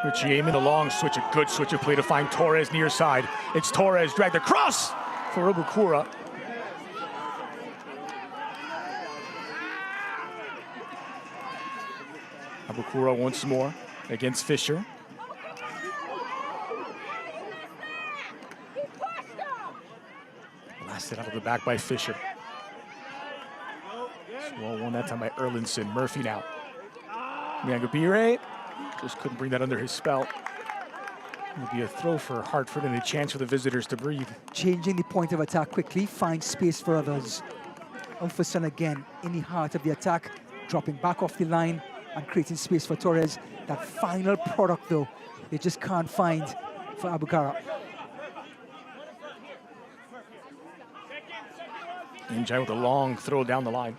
A: Richie Amen, a long switch, a good switch of play to find Torres near side. It's Torres dragged across for Abukura. Abukura once more against Fisher. Blasted out of the back by Fisher. Well won that time by Erlinson. Murphy now. Nyangabire just couldn't bring that under his spell. It'll be a throw for Hartford and a chance for the visitors to breathe.
B: Changing the point of attack quickly, find space for others. Ulferson again in the heart of the attack, dropping back off the line and creating space for Torres. That final product, though, they just can't find for Abukara.
A: Njai with a long throw down the line.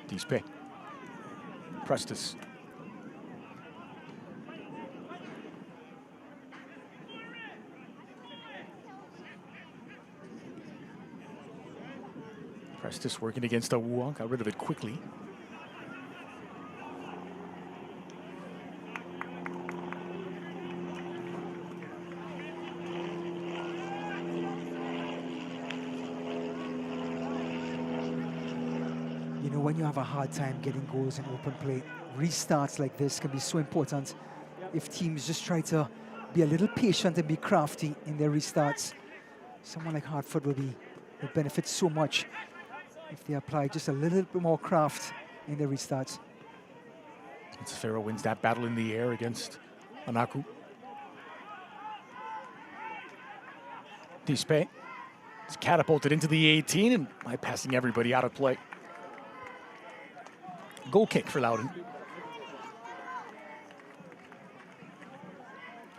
A: Dispe. Prestis. Prestis working against Awuah, got rid of it quickly.
B: You know, when you have a hard time getting goals in open play, restarts like this can be so important. If teams just try to be a little patient and be crafty in their restarts, someone like Hartford will benefit so much if they apply just a little bit more craft in their restarts.
A: Farrow wins that battle in the air against Anaku. Dispe is catapulted into the 18 and bypassing everybody out of play. Goal kick for Loudoun.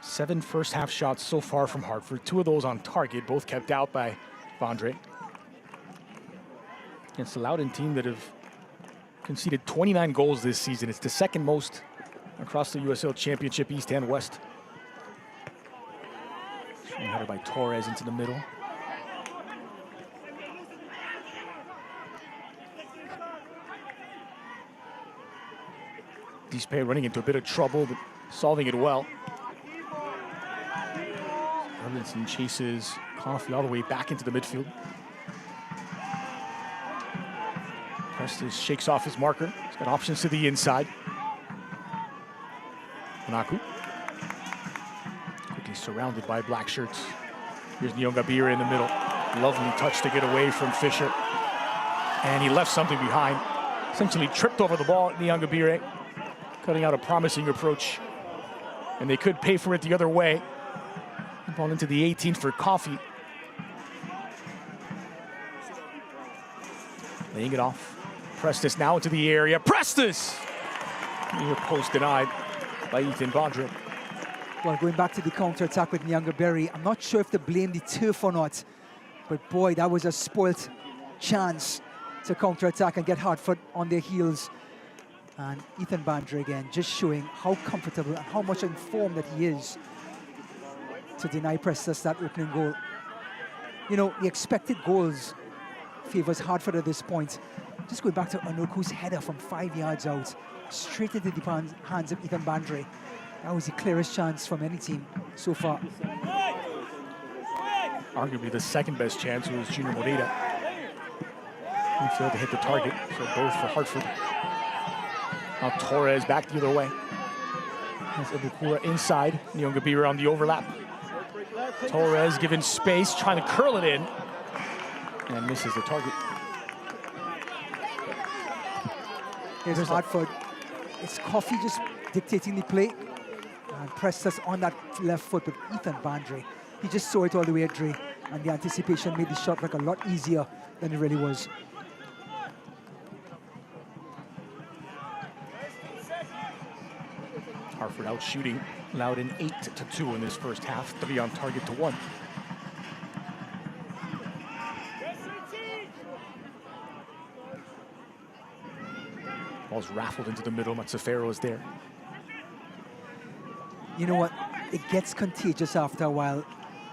A: 7 first half shots so far from Hartford. 2 of those on target, both kept out by Vondre. Against the Loudoun team that have conceded 29 goals this season. It's the second most across the USL Championship, East and West. Headed by Torres into the middle. Dispe running into a bit of trouble, but solving it well. Robinson chases Coffey all the way back into the midfield. Prestes shakes off his marker. He's got options to the inside. Monaco. Quickly surrounded by black shirts. Here's Nyongabira in the middle. Lovely touch to get away from Fisher. And he left something behind. Essentially tripped over the ball, Nyongabira, cutting out a promising approach. And they could pay for it the other way. Ball into the 18 for Coffey. Laying it off. Prestes now into the area. Prestes! Near post denied by Ethan Vondre.
B: Well, going back to the counter-attack with Nyongabira, I'm not sure if to blame the turf or not, but boy, that was a spoilt chance to counter-attack and get Hartford on their heels. And Ethan Vondre again, just showing how comfortable and how much informed that he is to deny Prestes that opening goal. You know, the expected goals favors Hartford at this point. Just going back to Anoku's header from 5 yards out, straight into the hands of Ethan Vondre. That was the clearest chance from any team so far.
A: Arguably the second best chance was Junior Moreira. He failed to hit the target, so both for Hartford. Now Torres back the other way. That's Ibukura inside. Nyongabira on the overlap. Torres given space, trying to curl it in, and misses the target.
B: Here's Hartford. It's Coffey just dictating the play. And Prestes on that left foot with Ethan Vondre. He just saw it all the way at Dre, and the anticipation made the shot look a lot easier than it really was.
A: Hartford out shooting Loudoun 8-2 in this first half, 3 on target to 1. Ball's raffled into the middle. Matsafero is there.
B: You know what? It gets contagious after a while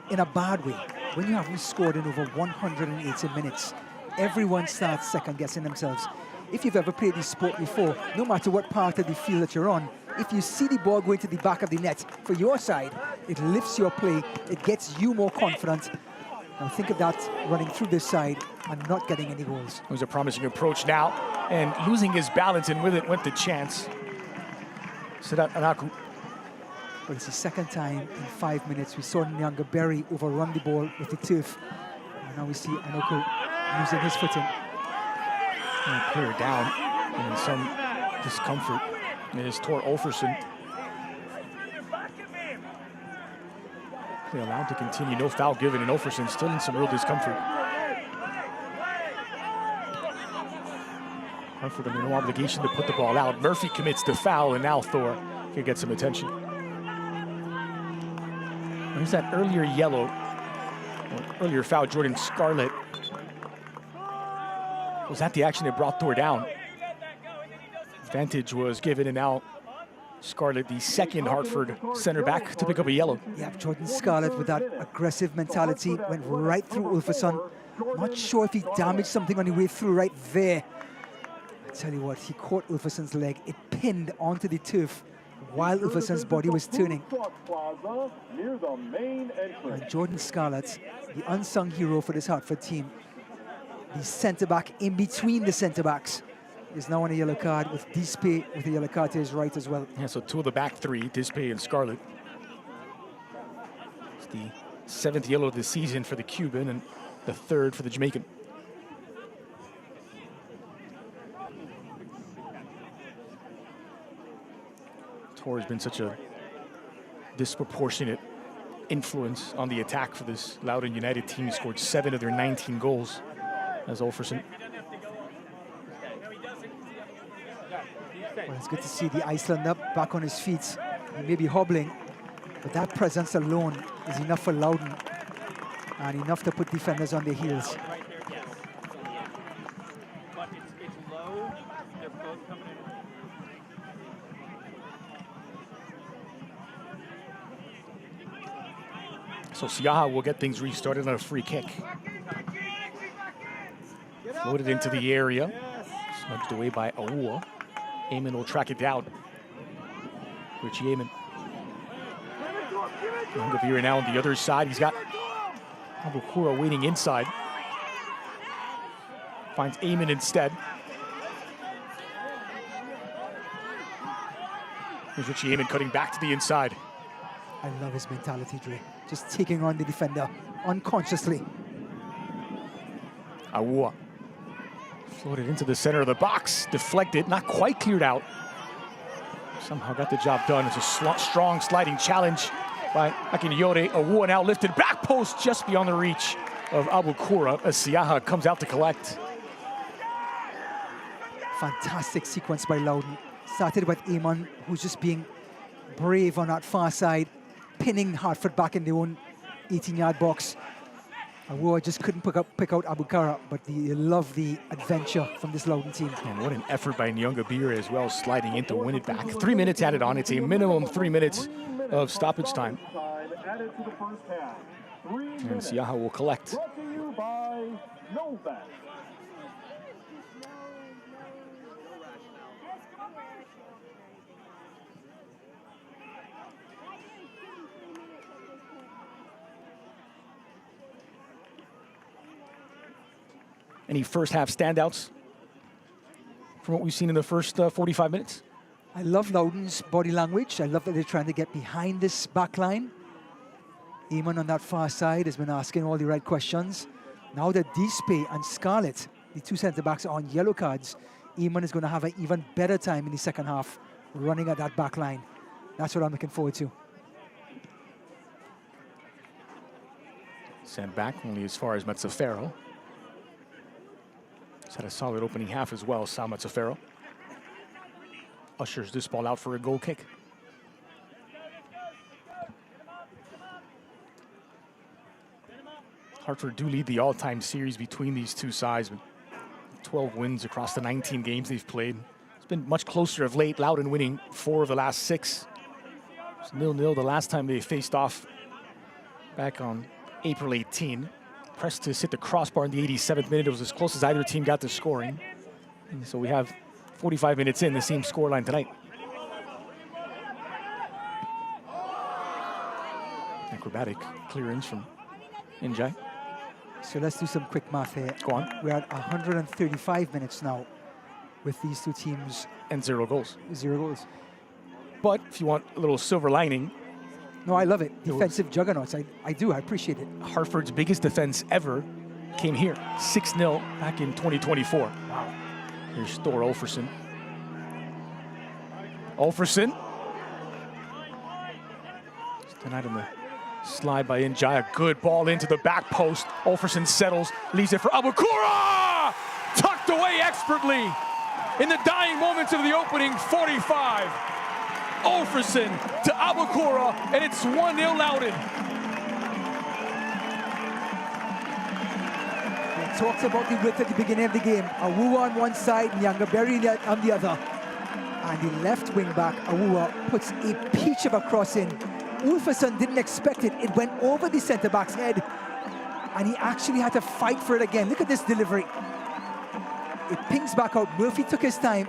B: in a bad way. When you haven't scored in over 180 minutes, everyone starts second-guessing themselves. If you've ever played this sport before, no matter what part of the field that you're on, if you see the ball going to the back of the net for your side, it lifts your play, it gets you more confident. Now think of that running through this side and not getting any goals.
A: It was a promising approach now, and losing his balance, and with it went the chance. Sedat Anaku.
B: But it's the second time in 5 minutes we saw Nyongabira overrun the ball with the turf. And now we see Anoku using his footing.
A: And clear down, and in some discomfort. It is Tor Olferson. They allowed to continue, no foul given, and Olferson still in some real discomfort. Hartford under no obligation to put the ball out. Murphy commits the foul, and now Thor can get some attention. There's that earlier yellow, or earlier foul, Jordan Scarlett. Was that the action that brought Thor down? Advantage was given, and now Scarlett, the second Hartford center back, to pick up a yellow.
B: Yeah, Jordan Scarlett with that aggressive mentality went right through Ulfason. Not sure if he damaged something on the way through right there. I tell you what, he caught Ulfason's leg. It pinned onto the turf while Ulfason's body was turning. And Jordan Scarlett, the unsung hero for this Hartford team, the center back in between the center backs, is now on a yellow card, with Dispe with a yellow card to his right as well.
A: Yeah, so 2 of the back 3, Dispe and Scarlett. It's the 7th yellow of the season for the Cuban and the 3rd for the Jamaican. Tor has been such a disproportionate influence on the attack for this Loudoun United team. He scored 7 of their 19 goals as Olferson.
B: Well, it's good to see the Icelander back on his feet. He may be hobbling, But that presence alone is enough for Loudoun and enough to put defenders on their heels.
F: Right there, yes. It's on the edge. But it's low. They're both coming in.
A: So Siaha will get things restarted on a free kick. Floated into the area. Smudged away by Awua. Eamon will track it down. Richie Eamon. Ngavira now on the other side. He's got Abukura waiting inside. Finds Eamon instead. Here's Richie Eamon cutting back to the inside.
B: I love his mentality, Dre. Just taking on the defender unconsciously.
A: Awua. Floated into the center of the box. Deflected, not quite cleared out. Somehow got the job done. It's a strong sliding challenge by Akinyore. Awua now lifted back post just beyond the reach of Abukura as Siaha comes out to collect.
B: Fantastic sequence by Loudoun. Started with Eamon, who's just being brave on that far side, pinning Hartford back in their own 18-yard box. Awua just couldn't pick out Abukara, but you love the adventure from this Loudoun team.
A: And what an effort by Nyongabira as well, sliding in to win it back. 3 minutes added on. It's a minimum 3 minutes of stoppage time. And Siaha will collect.
E: Brought to you by Novak.
A: Any first half standouts from what we've seen in the first 45 minutes?
B: I love Loudoun's body language. I love that they're trying to get behind this back line. Eamon on that far side has been asking all the right questions. Now that Dispe and Scarlett, the two centre-backs, are on yellow cards, Eamon is going to have an even better time in the second half running at that back line. That's what I'm looking forward to.
A: Sent back only as far as Metzafero. He's had a solid opening half as well, Sal Metzafero. Ushers this ball out for a goal kick. Hartford do lead the all-time series between these two sides, with 12 wins across the 19 games they've played. It's been much closer of late, Loudoun winning 4 of the last 6. It's 0-0 the last time they faced off back on April 18. Pressed to hit the crossbar in the 87th minute. It was as close as either team got to scoring. And so we have 45 minutes in, the same scoreline tonight. Acrobatic clearance from Njai.
B: So let's do some quick math here.
A: Go on.
B: We're at 135 minutes now with these two teams.
A: And 0 goals.
B: 0 goals.
A: But if you want a little silver lining,
B: No, I love it. Defensive juggernauts. I do. I appreciate it.
A: Hartford's biggest defense ever came here. 6-0 back in 2024.
B: Wow.
A: Here's Thor Olferson. Olferson. Tonight on the slide by Njai. A good ball into the back post. Olferson settles, leaves it for Abukura! Tucked away expertly in the dying moments of the opening 45. Olferson to Abukura, and it's 1-0 Loudoun.
B: We talked about the width at the beginning of the game. Awua on one side, Nyangaberi on the other. And the left wing back, Awua, puts a peach of a cross in. Ulfason didn't expect it. It went over the centre-back's head, and he actually had to fight for it again. Look at this delivery. It pings back out. Murphy took his time.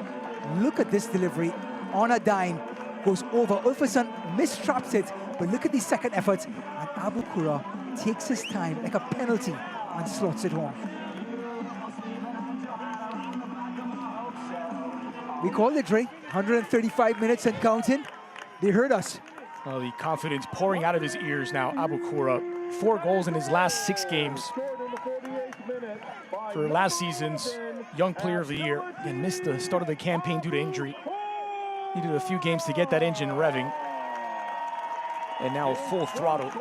B: Look at this delivery on a dime. Goes over. Ulfason mistraps it, but look at the second effort. And Abukura takes his time like a penalty and slots it home. We called it, Dre. 135 minutes and counting. They heard us.
A: Well, the confidence pouring out of his ears now. Abukura, 4 goals in his last 6 games. For last season's Young Player of the Year. And missed the start of the campaign due to injury. Needed a few games to get that engine revving. And now full throttle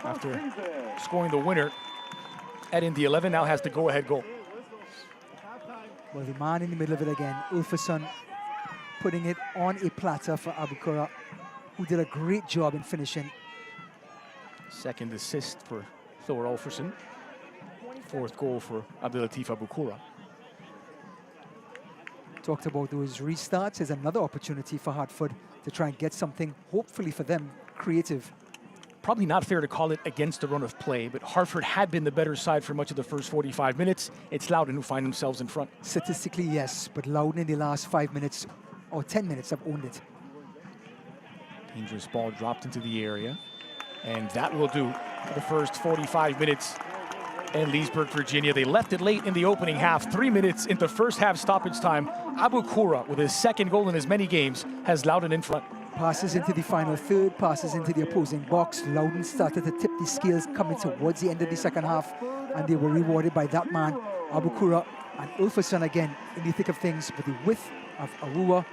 A: after scoring the winner. At Indy 11 now has the go-ahead goal.
B: Well, the man in the middle of it again, Ulfason, putting it on a platter for Abukura, who did a great job in finishing.
A: Second assist for Thor Olferson. Fourth goal for Abdelatif Abukura.
B: Talked about those restarts. There's another opportunity for Hartford to try and get something, hopefully for them, creative.
A: Probably not fair to call it against the run of play, but Hartford had been the better side for much of the first 45 minutes. It's Loudoun who find themselves in front.
B: Statistically, yes, but Loudoun in the last 5 minutes or 10 minutes have owned it.
A: Dangerous ball dropped into the area, and that will do for the first 45 minutes in Leesburg, Virginia. They left it late in the opening half. 3 minutes into first half stoppage time. Abukura, with his second goal in as many games, has Loudoun in front.
B: Passes into the final third, passes into the opposing box. Loudoun started to tip the scales coming towards the end of the second half, and they were rewarded by that man, Abukura, and Ulfason again in the thick of things. But the width of Arua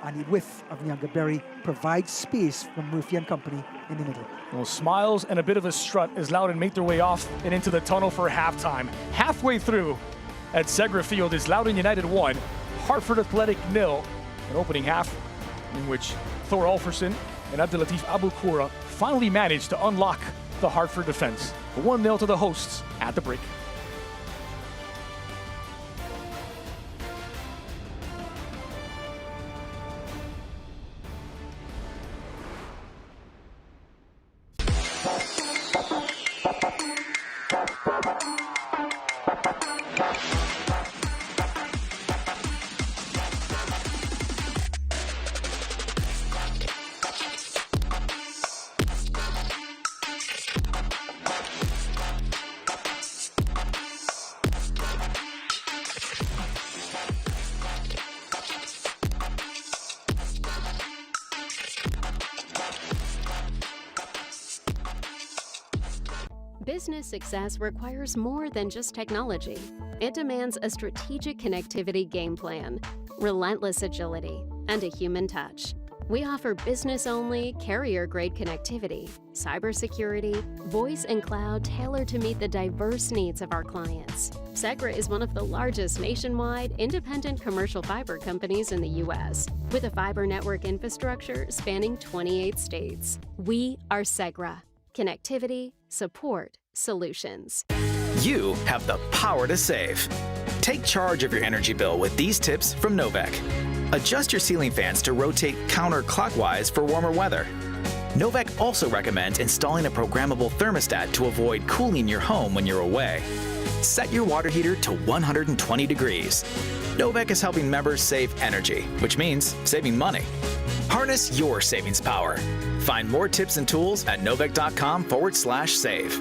B: and the width of Nyangaberry provides space for Murphy and company in the middle.
A: Well, smiles and a bit of a strut as Loudoun make their way off and into the tunnel for halftime. Halfway through at Segra Field is Loudoun United 1, Hartford Athletic 0. An opening half in which Thor Olferson and Abdelatif Abukura finally managed to unlock the Hartford defense. 1-0 to the hosts at the break.
C: Business success requires more than just technology. It demands a strategic connectivity game plan, relentless agility, and a human touch. We offer business-only, carrier-grade connectivity, cybersecurity, voice and cloud tailored to meet the diverse needs of our clients. Segra is one of the largest nationwide independent commercial fiber companies in the U.S., with a fiber network infrastructure spanning 28 states. We are Segra. Connectivity, support, solutions.
D: You have the power to save. Take charge of your energy bill with these tips from Novec. Adjust your ceiling fans to rotate counterclockwise for warmer weather. Novec also recommends installing a programmable thermostat to avoid cooling your home when you're away. Set your water heater to 120 degrees. Novec is helping members save energy, which means saving money. Harness your savings power. Find more tips and tools at novec.com/save.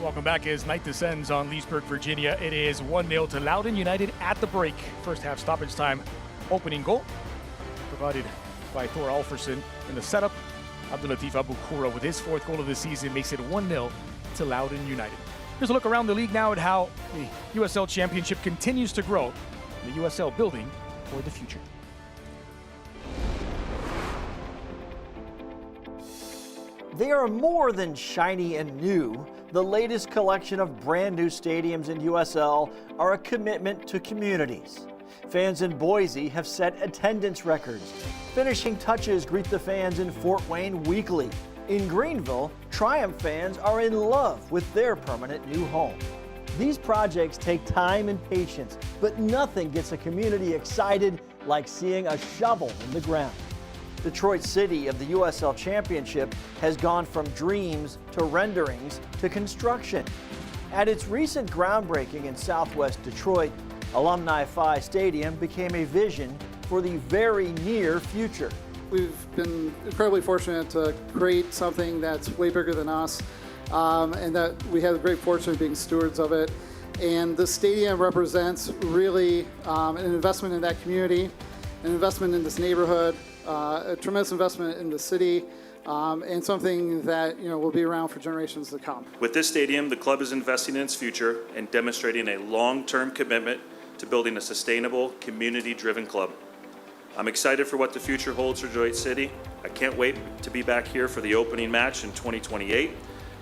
A: Welcome back as night descends on Leesburg, Virginia. It is 1-0 to Loudoun United at the break. First half stoppage time. Opening goal provided by Thor Olferson in the setup. Abdelatif Abukura with his fourth goal of the season makes it 1-0 to Loudoun United. Here's a look around the league now at how the USL Championship continues to grow in the USL building for the future.
G: They are more than shiny and new. The latest collection of brand new stadiums in USL are a commitment to communities. Fans in Boise have set attendance records. Finishing touches greet the fans in Fort Wayne weekly. In Greenville, Triumph fans are in love with their permanent new home. These projects take time and patience, but nothing gets a community excited like seeing a shovel in the ground. Detroit City of the USL Championship has gone from dreams to renderings to construction. At its recent groundbreaking in Southwest Detroit, Alumni Phi Stadium became a vision for the very near future.
H: We've been incredibly fortunate to create something that's way bigger than us, and that we have the great fortune of being stewards of it. And the stadium represents really an investment in that community. an investment in this neighborhood, a tremendous investment in the city, and something that will be around for generations to come.
I: With this stadium, the club is investing in its future and demonstrating a long-term commitment to building a sustainable, community-driven club. I'm excited for what the future holds for Detroit City. I can't wait to be back here for the opening match in 2028.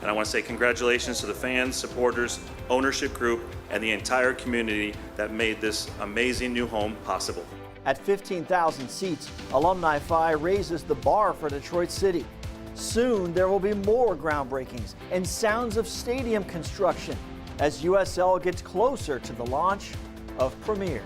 I: And I want to say congratulations to the fans, supporters, ownership group, and the entire community that made this amazing new home possible.
G: At 15,000 seats, Alumni Fi raises the bar for Detroit City. Soon there will be more groundbreakings and sounds of stadium construction as USL gets closer to the launch of Premier.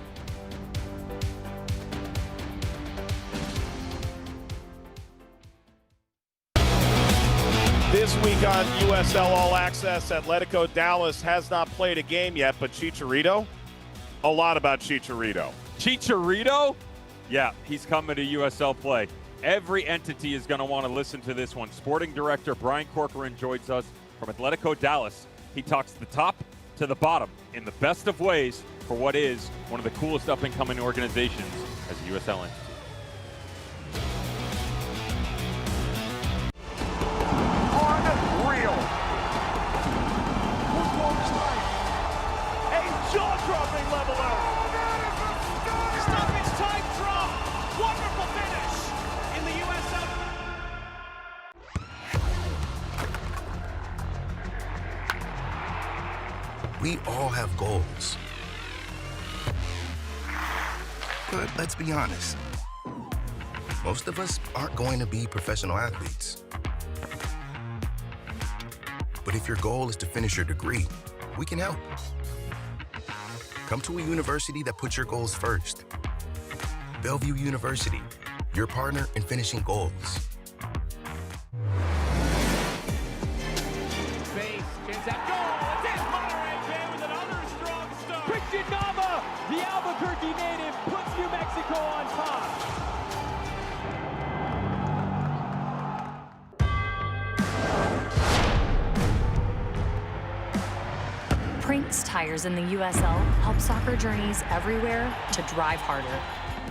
J: This week on USL All Access, Atletico Dallas has not played a game yet, but Chicharito, a lot about Chicharito.
K: Chicharito? Yeah, he's coming to USL play. Every entity is going to want to listen to this one. Sporting director Brian Corcoran joins us from Atletico Dallas. He talks the top to the bottom in the best of ways for what is one of the coolest up-and-coming organizations as a USL entity.
E: Unreal.
F: A jaw-dropping leveler. Stoppage time drop. Wonderful finish in the USL.
L: We all have goals. But let's be honest. Most of us aren't going to be professional athletes. But if your goal is to finish your degree, we can help. Come to a university that puts your goals first. Bellevue University, your partner in finishing goals.
F: Base, chance at goal. It's in Monterey Bay with another strong start. Christian Nava, the Albuquerque native, puts New Mexico on top.
M: Prinks tires in the USL help soccer journeys everywhere to drive harder.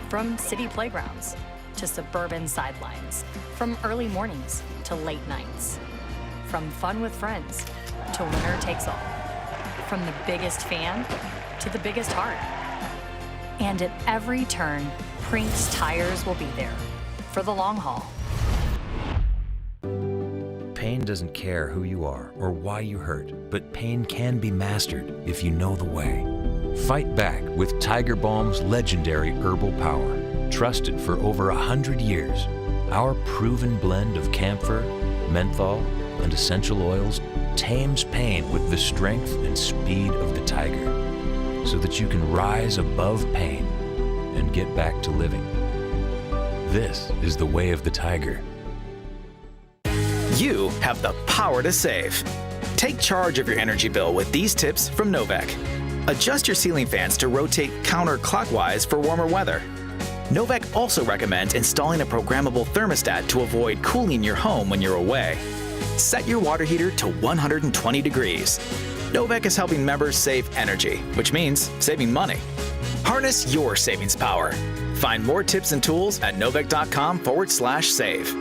M: From city playgrounds to suburban sidelines. From early mornings to late nights. From fun with friends to winner takes all. From the biggest fan to the biggest heart. And at every turn, Prinks tires will be there for the long haul.
N: Pain doesn't care who you are or why you hurt, but pain can be mastered if you know the way. Fight back with Tiger Balm's legendary herbal power. Trusted for over 100 years, our proven blend of camphor, menthol, and essential oils tames pain with the strength and speed of the tiger, so that you can rise above pain and get back to living. This is the way of the tiger.
D: You have the power to save. Take charge of your energy bill with these tips from Novak. Adjust your ceiling fans to rotate counterclockwise for warmer weather. Novak also recommends installing a programmable thermostat to avoid cooling your home when you're away. Set your water heater to 120 degrees. Novak is helping members save energy, which means saving money. Harness your savings power. Find more tips and tools at novak.com/save.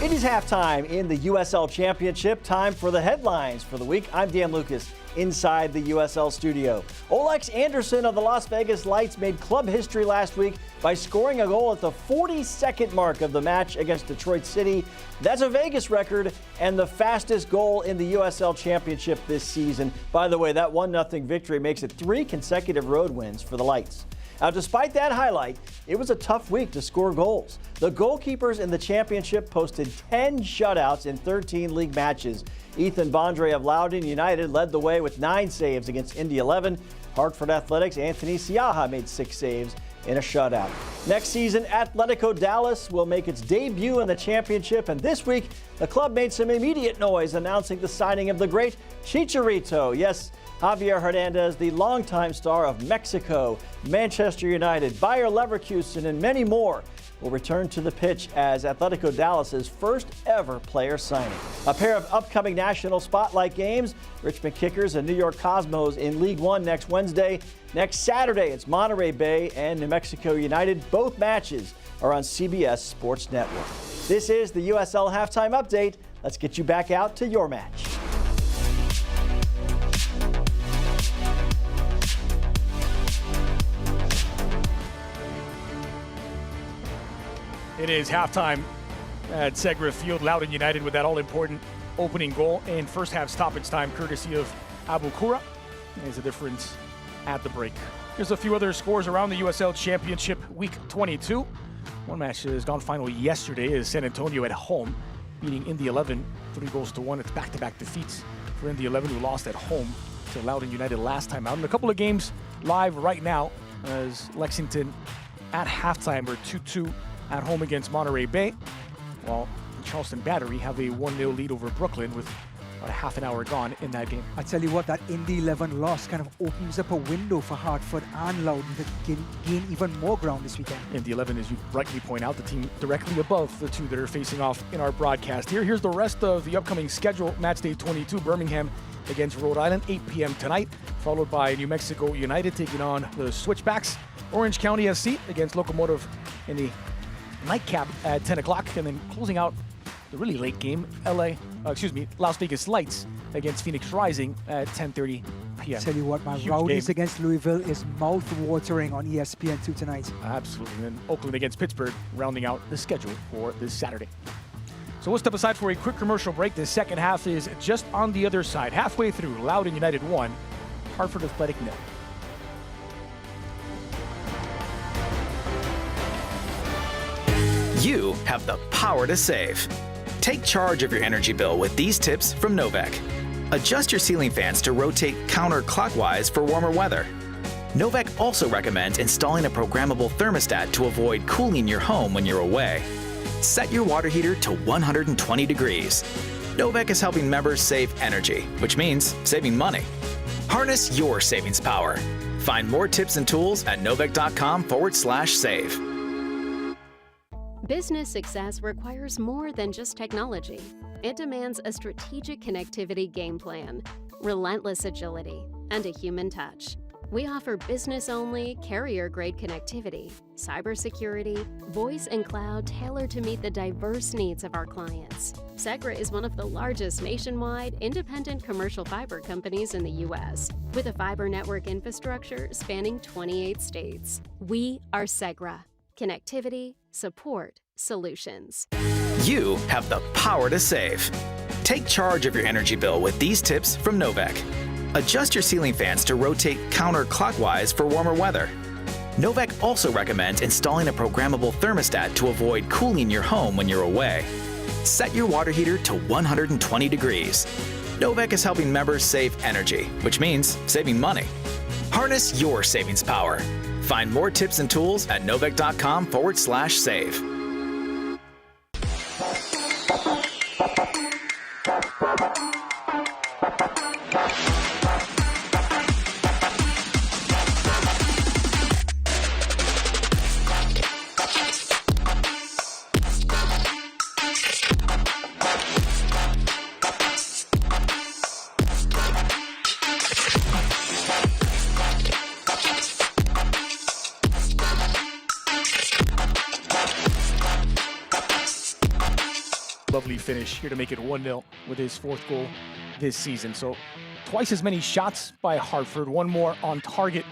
G: It is halftime in the USL Championship. Time for the headlines for the week. I'm Dan Lucas inside the USL studio. Olex Anderson of the Las Vegas Lights made club history last week by scoring a goal at the 42nd mark of the match against Detroit City. That's a Vegas record and the fastest goal in the USL Championship this season. By the way, that 1-0 victory makes it 3 consecutive road wins for the Lights. Now, despite that highlight, it was a tough week to score goals. The goalkeepers in the championship posted 10 shutouts in 13 league matches. Ethan Bondre of Loudoun United led the way with 9 saves against Indy 11. Hartford Athletics' Anthony Siaha made 6 saves in a shutout. Next season, Atletico Dallas will make its debut in the championship, and this week, the club made some immediate noise announcing the signing of the great Chicharito. Yes, Javier Hernandez, the longtime star of Mexico, Manchester United, Bayer Leverkusen, and many more. will return to the pitch as Atletico Dallas's first ever player signing. A pair of upcoming national spotlight games, Richmond Kickers and New York Cosmos in League One next Wednesday. Next Saturday, it's Monterey Bay and New Mexico United. Both matches are on CBS Sports Network. This is the USL Halftime Update. Let's get you back out to your match.
A: It is halftime at Segra Field. Loudoun United with that all-important opening goal in first half stoppage time, courtesy of Abu Kura. There's a difference at the break. Here's a few other scores around the USL Championship Week 22. One match has gone final yesterday is San Antonio at home, beating Indy 11 3-1. It's back-to-back defeats for Indy 11, who lost at home to Loudoun United last time out. And a couple of games live right now as Lexington at halftime are 2-2 at home against Monterey Bay, while Charleston Battery have a 1-0 lead over Brooklyn with about a half an hour gone in that game.
B: I tell you what, that Indy 11 loss kind of opens up a window for Hartford and Loudoun to gain even more ground this weekend.
A: Indy 11, as you rightly point out, the team directly above the two that are facing off in our broadcast here. Here's the rest of the upcoming schedule. Match day 22, Birmingham against Rhode Island, 8 p.m. tonight, followed by New Mexico United taking on the Switchbacks. Orange County SC against Locomotive in the nightcap at 10 o'clock, and then closing out the really late game, Las Vegas Lights against Phoenix Rising at 10:30 p.m.
B: Tell you what, my
A: Huge
B: Rowdies
A: game
B: against Louisville is mouth-watering on ESPN2 tonight.
A: Absolutely. And then Oakland against Pittsburgh rounding out the schedule for this Saturday. So we'll step aside for a quick commercial break. The second half is just on the other side. Halfway through, Loudoun United 1, Hartford Athletic 0.
D: You have the power to save. Take charge of your energy bill with these tips from Novec. Adjust your ceiling fans to rotate counterclockwise for warmer weather. Novec also recommends installing a programmable thermostat to avoid cooling your home when you're away. Set your water heater to 120 degrees. Novec is helping members save energy, which means saving money. Harness your savings power. Find more tips and tools at novec.com/save.
C: Business success requires more than just technology. It demands a strategic connectivity game plan, relentless agility, and a human touch. We offer business-only, carrier-grade connectivity, cybersecurity, voice and cloud tailored to meet the diverse needs of our clients. Segra is one of the largest nationwide independent commercial fiber companies in the U.S., with a fiber network infrastructure spanning 28 states. We are Segra. Connectivity, support, solutions.
D: You have the power to save. Take charge of your energy bill with these tips from Novec. Adjust your ceiling fans to rotate counterclockwise for warmer weather. Novec also recommends installing a programmable thermostat to avoid cooling your home when you're away. Set your water heater to 120 degrees. Novec is helping members save energy, which means saving money. Harness your savings power. Find more tips and tools at novec.com/save.
A: Lovely finish here to make it 1-0 with his fourth goal this season. So twice as many shots by Hartford, one more on target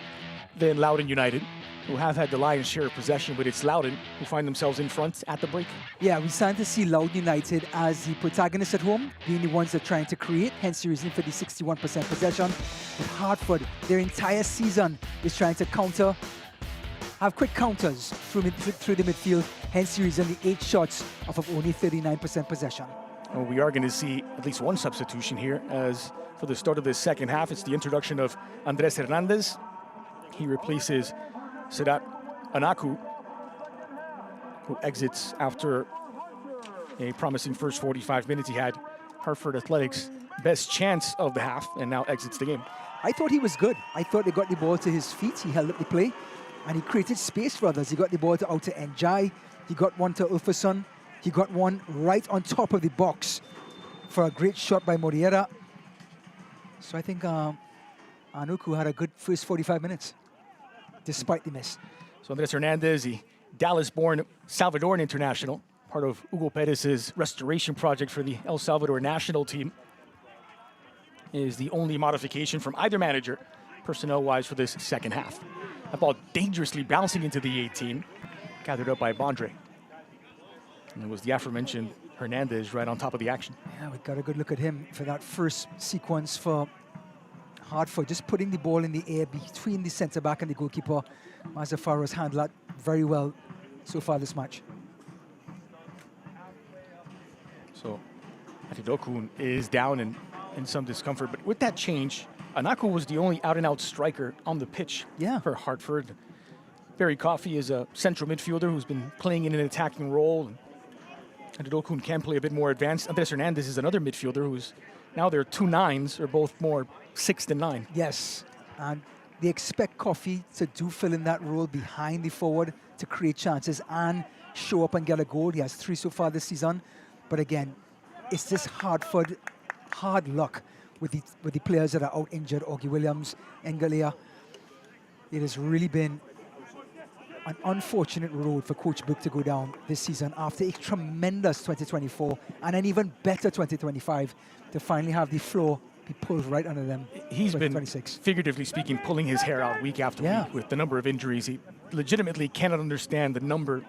A: than Loudoun United, who have had the lion's share of possession, but it's Loudoun who find themselves in front at the break.
B: Yeah, we're starting to see Loudoun United as the protagonists at home, being the ones that are trying to create, hence the reason for the 61% possession. But Hartford, their entire season is trying to counter, have quick counters through the midfield, hence the reason the 8 shots off of only 39% possession.
A: Well, we are going to see at least one substitution here, as for the start of the second half, it's the introduction of Andres Hernandez. He replaces Sedat Anaku, who exits after a promising first 45 minutes. He had Hartford Athletics' best chance of the half and now exits the game.
B: I thought he was good. I thought they got the ball to his feet. He held up the play. And he created space for others. He got the ball to out to Njai. He got one to Ulfason. He got one right on top of the box for a great shot by Moriera. So I think Anuku had a good first 45 minutes, despite the miss.
A: So Andres Hernandez, the Dallas-born Salvadoran international, part of Hugo Perez's restoration project for the El Salvador national team, is the only modification from either manager, personnel-wise, for this second half. That ball dangerously bouncing into the 18, gathered up by Bondre. And it was the aforementioned Hernandez right on top of the action.
B: Yeah, we got a good look at him for that first sequence for Hartford, just putting the ball in the air between the centre-back and the goalkeeper. Mazzafaro's handled that very well so far this match.
A: So Atidokun is down in some discomfort, but with that change, Anaku was the only out-and-out striker on the pitch for Hartford. Barry Coffey is a central midfielder who's been playing in an attacking role. And Atidokun can play a bit more advanced. Andres Hernandez is another midfielder who's now their 2 9s are both more 6 than 9.
B: Yes, and they expect Coffey to fill in that role behind the forward to create chances and show up and get a goal. He has 3 so far this season. But again, it's this Hartford hard luck with the players that are out injured. Augie Williams, Engalia. It has really been an unfortunate road for Coach Book to go down this season after a tremendous 2024 and an even better 2025 to finally have the floor be pulled right under them.
A: He's been, figuratively speaking, pulling his hair out week after week with the number of injuries. He legitimately cannot understand the number,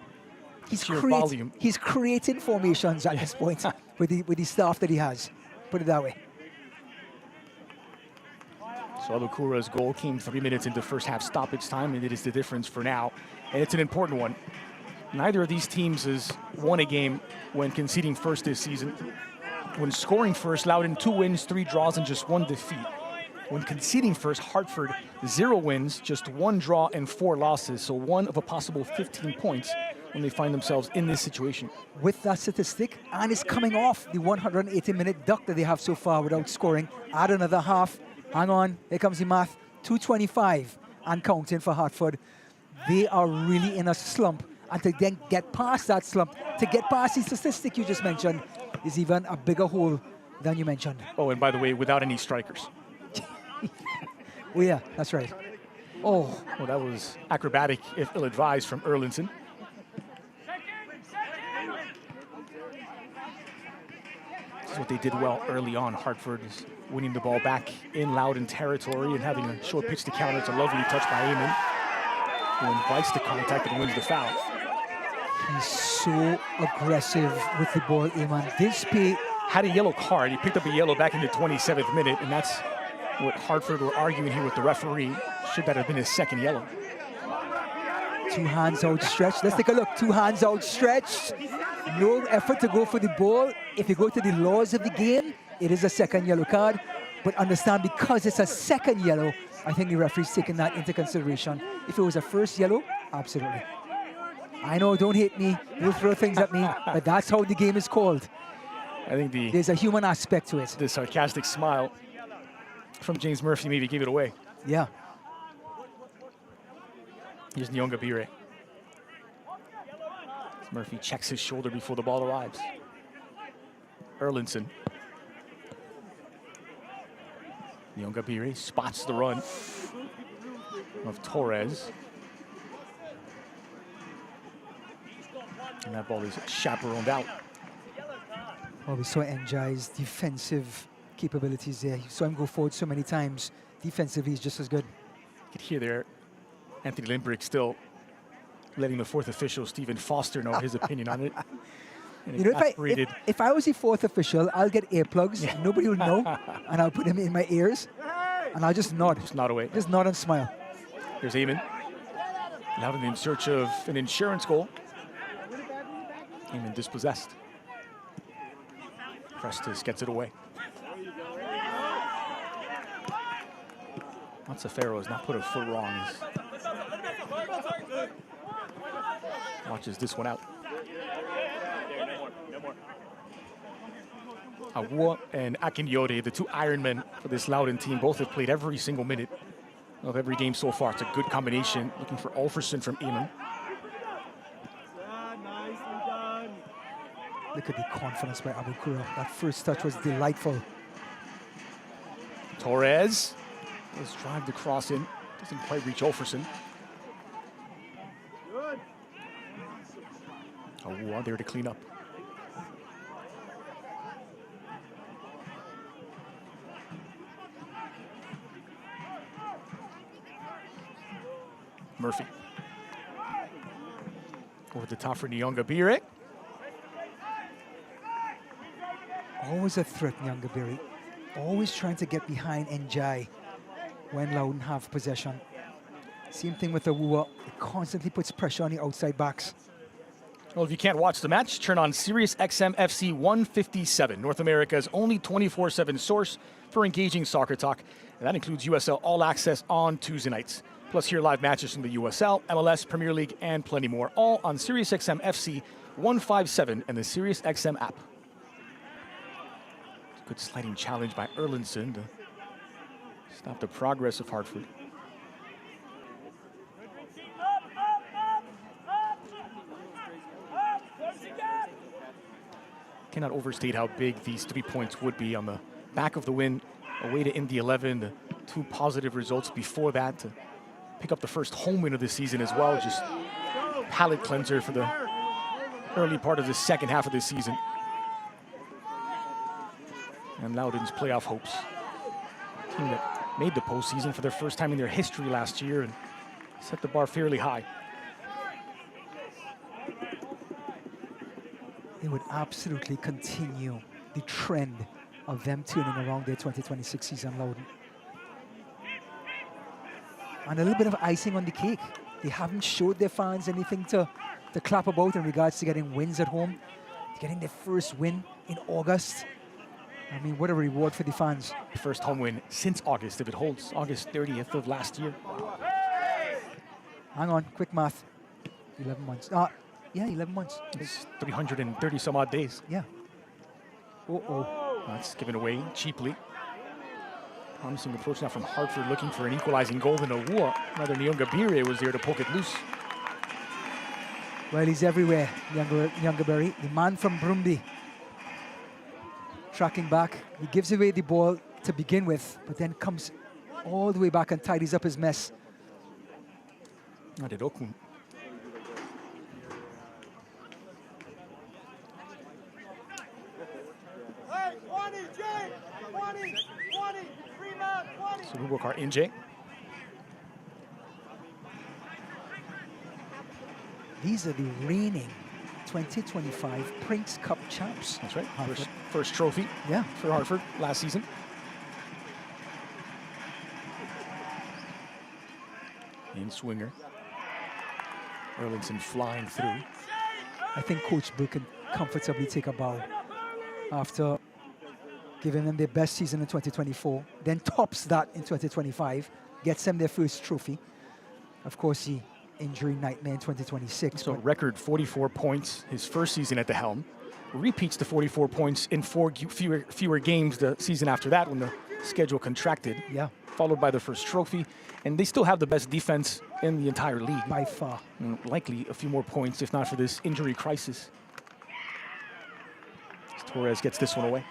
A: sheer volume.
B: He's creating formations at this point with the staff that he has. Put it that way.
A: So Alukura's goal came 3 minutes into first half stoppage time, and it is the difference for now. And it's an important one. Neither of these teams has won a game when conceding first this season. When scoring first, Loudoun 2 wins, 3 draws, and just 1 defeat. When conceding first, Hartford 0 wins, just 1 draw and 4 losses. So 1 of a possible 15 points when they find themselves in this situation.
B: With that statistic, and it's coming off the 180-minute duck that they have so far without scoring. Add another half. Hang on, here comes the math. 225 and counting for Hartford. They are really in a slump. And to then get past that slump, to get past the statistic you just mentioned, is even a bigger hole than you mentioned.
A: Oh, and by the way, without any strikers.
B: Oh, yeah, that's right.
A: Oh, well, that was acrobatic, if ill-advised, from Erlinson. This is what they did well early on. Hartford is winning the ball back in Loudoun territory and having a short pitch to counter. It's a lovely touch by Eamon, who invites the contact and wins the foul.
B: He's so aggressive with the ball, Eamon. This pay
A: had a yellow card. He picked up a yellow back in the 27th minute, and that's what Hartford were arguing here with the referee. Should that have been his second yellow?
B: 2 hands outstretched. Let's take a look. 2 hands outstretched. No effort to go for the ball. If you go to the laws of the game, it is a second yellow card. But understand, because it's a second yellow, I think the referee's taking that into consideration. If it was a first yellow, absolutely. I know, don't hate me, don't throw things at me, but that's how the game is called.
A: I think
B: there's a human aspect to it.
A: The sarcastic smile from James Murphy maybe gave it away.
B: Yeah.
A: Here's Nyonga Bire. Murphy checks his shoulder before the ball arrives. Erlinson. Nyonga Bire spots the run of Torres. And that ball is chaperoned out.
B: Well, we saw Njai's defensive capabilities there. You saw him go forward so many times. Defensively, he's just as good.
A: You could hear there Anthony Limbrick still letting the 4th official, Stephen Foster, know his opinion on it.
B: You know, if I was the 4th official, I'll get earplugs. Yeah. Nobody will know. And I'll put them in my ears. And I'll just nod.
A: Just nod away.
B: Just nod and smile.
A: Here's Eamon. Loudoun in search of an insurance goal. Eamon dispossessed. Prestes gets it away. Mazzaferro has not put a foot wrong. Watches this one out. Awua and Akinyode, the 2 Ironmen for this Loudoun team, both have played every single minute of every game so far. It's a good combination. Looking for Ulferson from Eamon.
B: Look at the confidence by Abukura. That first touch was delightful.
A: Torres does drive the cross in. Doesn't quite reach Ulferson. Oh, there to clean up. Murphy. Over the top for Nyongabire.
B: Always a threat, Nyongabire. Always trying to get behind Njai when Loudoun have possession. Same thing with Awuwa. It constantly puts pressure on the outside backs.
A: Well, if you can't watch the match, turn on Sirius XM FC 157, North America's only 24/7 source for engaging soccer talk. And that includes USL All Access on Tuesday nights. Plus, hear live matches from the USL, MLS, Premier League, and plenty more. All on Sirius XM FC 157 and the Sirius XM app. Good sliding challenge by Erlinson to stop the progress of Hartford. Cannot overstate how big these 3 points would be on the back of the win away to Indy 11. The 2 positive results before that to pick up the first home win of the season as well. Just palate cleanser for the early part of the second half of the season. And Loudoun's playoff hopes. A team that made the postseason for their first time in their history last year and set the bar fairly high.
B: They would absolutely continue the trend of them turning around their 2026 season, Loudoun. And a little bit of icing on the cake. They haven't showed their fans anything to clap about in regards to getting wins at home. Getting their first win in August. I mean, what a reward for the fans.
A: First home win since August, if it holds, August 30th of last year.
B: Hang on, quick math. 11 months. Yeah, 11 months.
A: It's 330 some odd days.
B: Yeah.
A: That's given away cheaply. Promising approach now from Hartford, looking for an equalizing goal. Then Awuwa, another Nyongabire was there to poke it loose.
B: Well, he's everywhere, Nyongabire, the man from Brumby. Tracking back, he gives away the ball to begin with, but then comes all the way back and tidies up his mess.
A: Okun. So Bubakar Inje.
B: These are the reigning 2025 Prince Cup champs.
A: That's right. First trophy for Hartford last season. In swinger. Erlinson flying through.
B: I think Coach Bill can comfortably take a bow after giving them their best season in 2024, then tops that in 2025, gets them their first trophy. Of course, the injury nightmare in 2026.
A: So record 44 points his first season at the helm. Repeats the 44 points in 4 fewer games the season after that when the schedule contracted.
B: Yeah.
A: Followed by the first trophy. And they still have the best defense in the entire league.
B: By far.
A: And likely a few more points if not for this injury crisis. Torres gets this one away.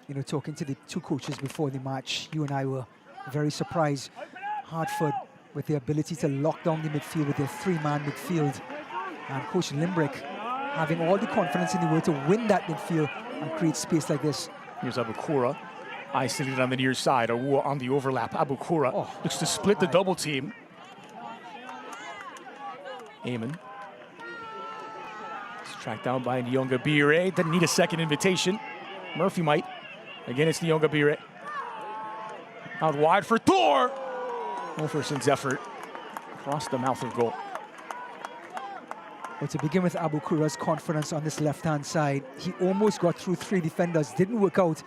B: You know, talking to the 2 coaches before the match, you and I were very surprised. Hartford, with the ability to lock down the midfield with their 3-man midfield. And Coach Limbrick having all the confidence in the world to win that midfield and create space like this.
A: Here's Abukura, isolated on the near side. Awuwa on the overlap. Abukura looks to split the double team. Eamon. It's tracked down by Nyongabire. Doesn't need a second invitation. Murphy might. Again, it's Nyongabire. Out wide for Thor. Ulferson's effort across the mouth of goal.
B: But to begin with Abukura's confidence on this left-hand side, he almost got through 3 defenders, didn't work out.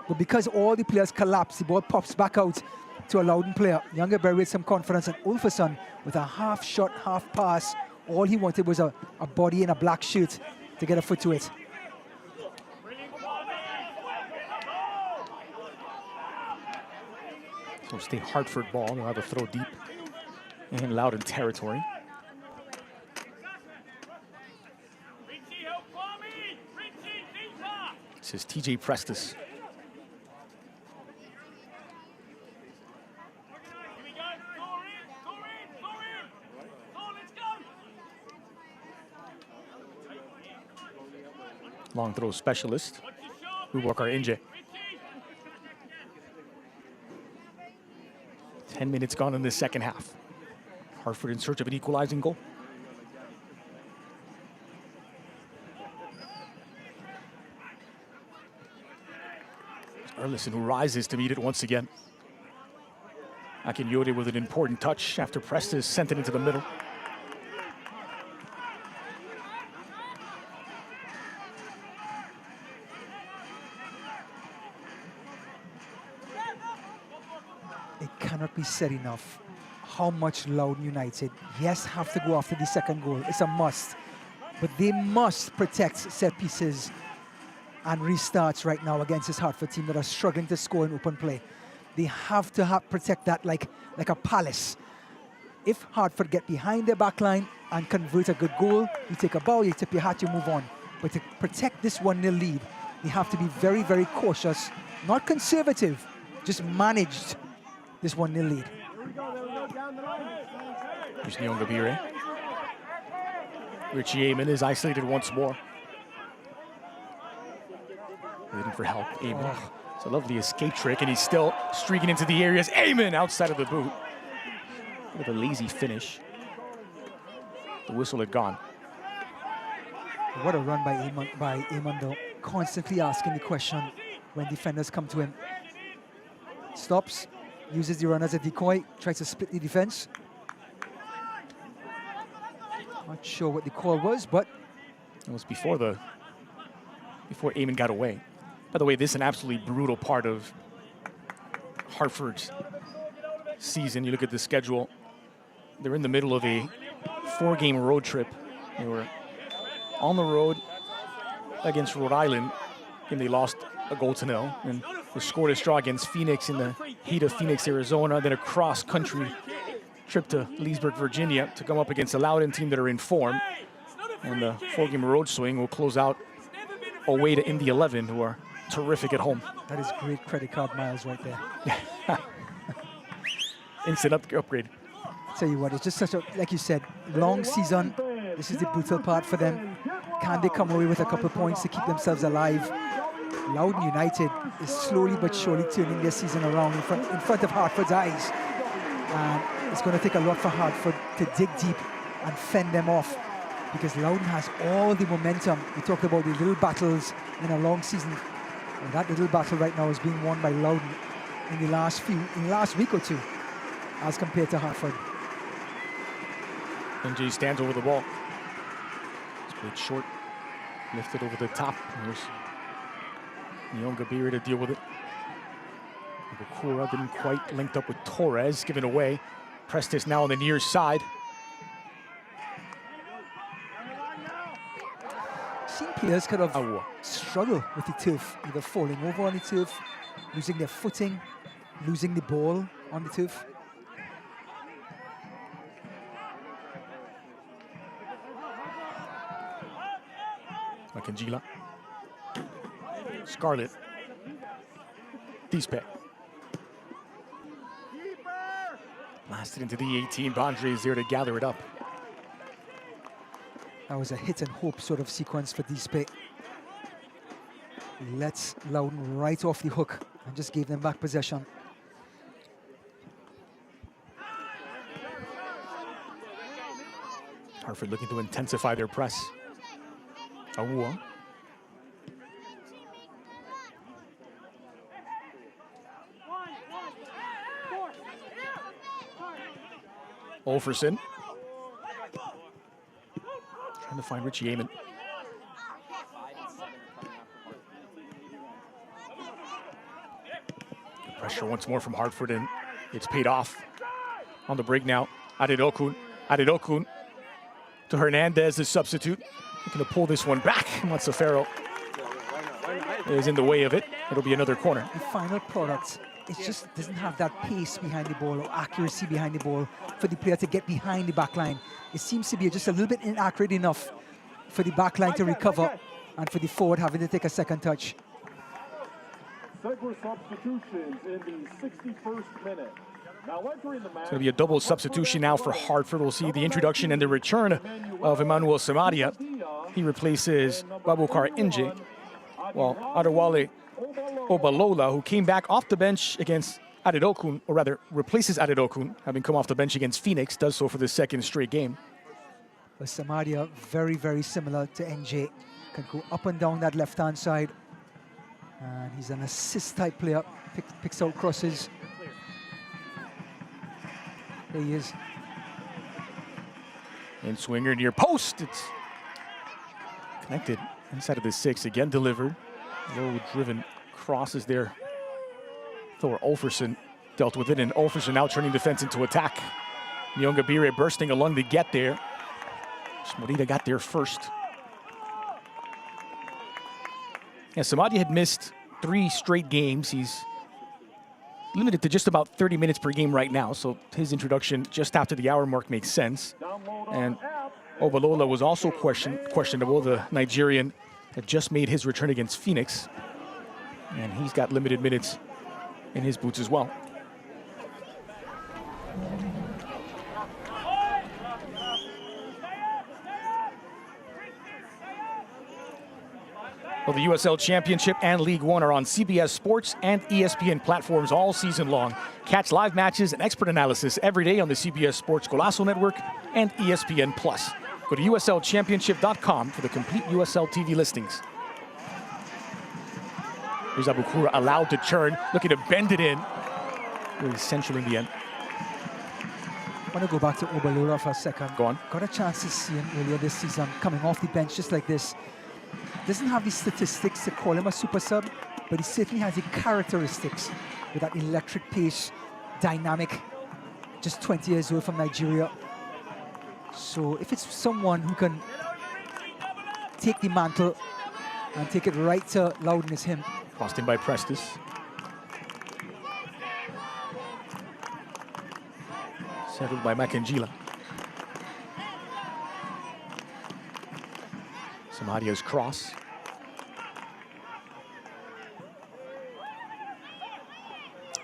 B: But because all the players collapse, the ball pops back out to a Loudoun player. Nyongabire with some confidence, and Ulferson with a half shot, half pass. All he wanted was a body in a black shirt to get a foot to it.
A: So stay Hartford ball. They'll have a throw deep in Loudoun territory. This is TJ Prestis. Long throw specialist, Bubakar Inje. 10 minutes gone in the second half. Hartford in search of an equalizing goal. Erlison, who rises to meet it once again. Akinyode with an important touch after Prestis sent it into the middle.
B: It cannot be said enough how much Loudoun United, yes, have to go after the second goal. It's a must. But they must protect set pieces and restarts right now against this Hartford team that are struggling to score in open play. They have to protect that like a palace. If Hartford get behind their back line and convert a good goal, you take a bow, you tip your hat, you move on. But to protect this 1-0 lead, they have to be very, very cautious, not conservative, just managed this 1-0 lead.
A: Here's Nyongabire. Richie Amon is isolated once more. Waiting for help, Amon.
B: Oh.
A: It's a lovely escape trick, and he's still streaking into the areas. Amon outside of the boot. With a lazy finish. The whistle had gone.
B: What a run by Amon though. Constantly asking the question when defenders come to him. Stops, uses the run as a decoy, tries to split the defense. Not sure what the call was, but
A: it was before Amon got away. By the way, this is an absolutely brutal part of Hartford's season. You look at the schedule. They're in the middle of a 4-game road trip. They were on the road against Rhode Island, and they lost a 0-0. And they scored a draw against Phoenix in the heat of Phoenix, Arizona. Then a cross-country trip to Leesburg, Virginia, to come up against a Loudoun team that are in form. And the 4-game road swing will close out away to Indy 11, who are terrific at home.
B: That is great credit card miles right there.
A: Instant upgrade.
B: Tell you what, it's just such a, like you said, long season. This is the brutal part for them. Can they come away with a couple of points to keep themselves alive? Loudoun United is slowly but surely turning their season around in front of Hartford's eyes. And it's going to take a lot for Hartford to dig deep and fend them off, because Loudoun has all the momentum. We talked about the little battles in a long season. And that little battle right now is being won by Loudoun in the last week or two, as compared to Hartford.
A: NJ stands over the ball. It's played short, lifted over the top. Here's Nyongabire to deal with it. Bakura didn't quite linked up with Torres, given away. Prestis now on the near side.
B: Seen players kind of struggle with the turf, either falling over on the turf, losing their footing, losing the ball on the turf.
A: Makanjila. Scarlett. Dispe. Blasted into the 18. Bondre is there to gather it up.
B: That was a hit and hope sort of sequence for Dispe. He lets Loudoun right off the hook and just gave them back possession.
A: Hartford looking to intensify their press. Awua. Olferson. Trying to find Richie Amon. Pressure once more from Hartford, and it's paid off. On the break now, Adedokun to Hernandez, the substitute. Looking to pull this one back. Matsufero is in the way of it. It'll be another corner.
B: The final product, it just doesn't have that pace behind the ball or accuracy behind the ball for the player to get behind the back line. It seems to be just a little bit inaccurate enough for the back line to recover and for the forward having to take a second touch.
E: Several substitutions in the 61st minute. Now entering the match.
A: It's going to be a double substitution now for Hartford. We'll see the introduction and the return of Emmanuel Samaria. He replaces Babukar Inje, while Adewale Obalola, who came back off the bench against Adedokun, or rather replaces Adedokun, having come off the bench against Phoenix, does so for the second straight game.
B: But Samaria, very, very similar to NJ. Can go up and down that left-hand side. And he's an assist-type player, picks out crosses. There he is.
A: In swinger near post. It's connected inside of the 6. Again delivered. Low-driven crosses there. Thor Ulferson dealt with it, and Ulferson now turning defense into attack. Nyongabire bursting along to get there. Morita got there first. Yeah, Samadi had missed 3 straight games. He's limited to just about 30 minutes per game right now, so his introduction just after the hour mark makes sense. And Obalola was also questionable. The Nigerian had just made his return against Phoenix, and he's got limited minutes in his boots as well. Well, the USL Championship and League One are on CBS Sports and ESPN platforms all season long. Catch live matches and expert analysis every day on the CBS Sports Golazo Network and ESPN+. Go to uslchampionship.com for the complete USL TV listings. Here's Abukura allowed to turn, looking to bend it in. Really central in the end.
B: I want to go back to Obalola for a second.
A: Go on.
B: Got a chance to see him earlier this season, coming off the bench just like this. Doesn't have the statistics to call him a super sub, but he certainly has the characteristics with that electric pace, dynamic, just 20 years old from Nigeria. So if it's someone who can take the mantle and take it right to Loudoun, is him.
A: Crossed in by Prestis. Settled by Makanjila. Samadia's cross.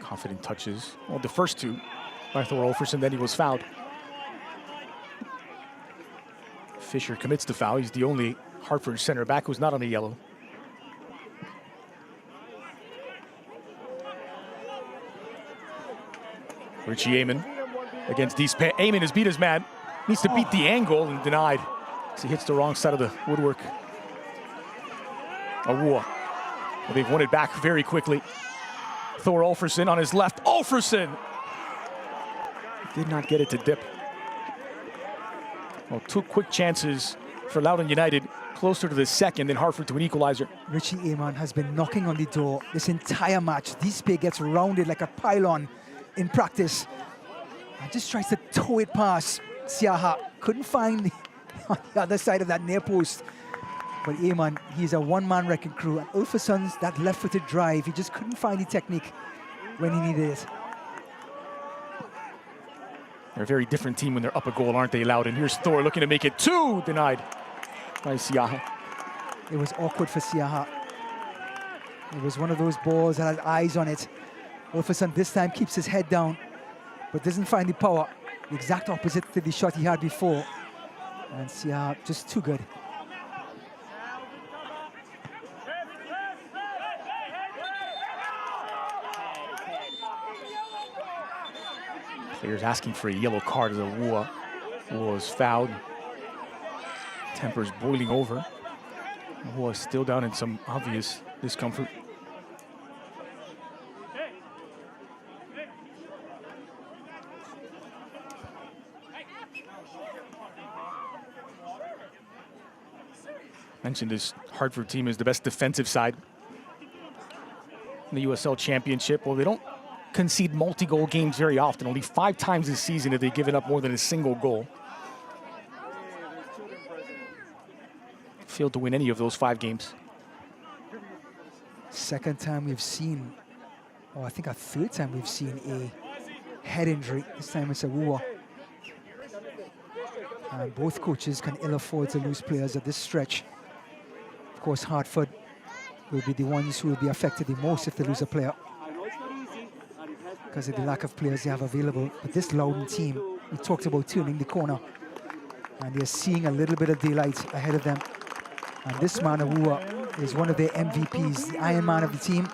A: Confident touches. Well, the first 2 by Thor Ulferson, then he was fouled. Fisher commits the foul. He's the only Hartford center back who's not on a yellow. Richie Amon against Dispe. Amon has beat his man. Needs to beat the angle and denied. He hits the wrong side of the woodwork. Awua. Well, they've won it back very quickly. Thor Ulferson on his left. Ulferson! Did not get it to dip. Well, 2 quick chances for Loudoun United, closer to the second than Hartford to an equalizer.
B: Richie Amon has been knocking on the door this entire match. Dispe gets rounded like a pylon in practice. And just tries to tow it past Siaha. Couldn't find on the other side of that near post. But Amon, he's a one-man wrecking crew. And Ulferson's that left-footed drive, he just couldn't find the technique when he needed it.
A: They're a very different team when they're up a goal, aren't they, Loudoun? Here's Thor looking to make it 2, denied by Siaha.
B: It was awkward for Siaha. It was one of those balls that had eyes on it. Ulferson this time keeps his head down, but doesn't find the power. The exact opposite to the shot he had before. And Siaha just too good.
A: Players asking for a yellow card as Awua was fouled. Temper's boiling over. Awua is still down in some obvious discomfort. Mentioned this Hartford team is the best defensive side in the USL Championship. Well, they don't concede multi-goal games very often. Only 5 times this season have they given up more than a single goal. failed to win any of those 5 games.
B: Second time we've seen, or I think a third time we've seen a head injury. This time it's a Awuah. And both coaches can ill afford to lose players at this stretch. Of course, Hartford will be the ones who will be affected the most if they lose a player, because of the lack of players they have available. But this Loudoun team, we talked about turning the corner, and they're seeing a little bit of daylight ahead of them. And this man, Awuah, is one of their MVPs, the Iron Man of the team.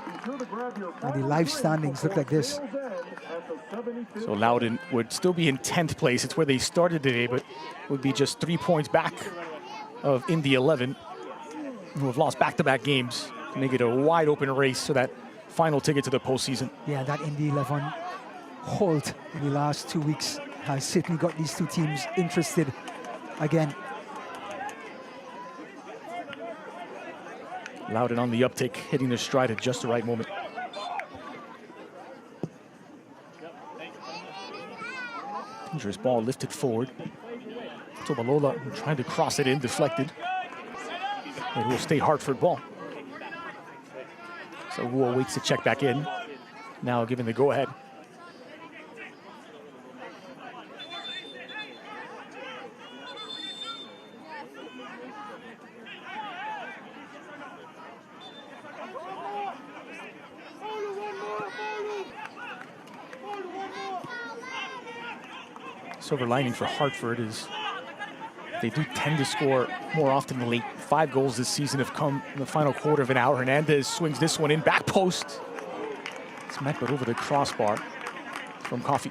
B: And the live standings look like this.
A: So Loudoun would still be in 10th place. It's where they started today, but would be just 3 points back of Indy 11, who have lost back-to-back games to make it a wide open race for that final ticket to the postseason.
B: Yeah, that Indy 11 halt in the last 2 weeks has certainly got these two teams interested again.
A: Loudoun on the uptick, hitting their stride at just the right moment. Dangerous ball lifted forward. Tobalola trying to cross it in, deflected. It will stay Hartford ball. So Awuah waits to check back in. Now giving the go-ahead. Silver lining for Hartford is they do tend to score more often than late. 5 goals this season have come in the final quarter of an hour. Hernandez swings this one in, back post. It's met but over the crossbar from Coffey.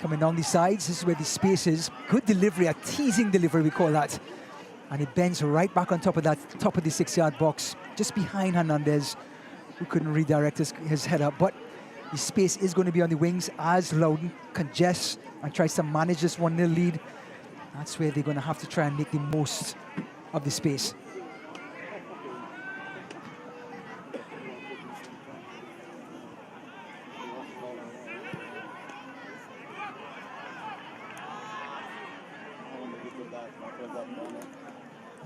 B: Coming down the sides, this is where the space is. Good delivery, a teasing delivery we call that. And it bends right back on top of that, top of the 6-yard box, just behind Hernandez, who couldn't redirect his header. But the space is going to be on the wings as Loudoun congests and tries to manage this 1-0 lead. That's where they're going to have to try and make the most of the space.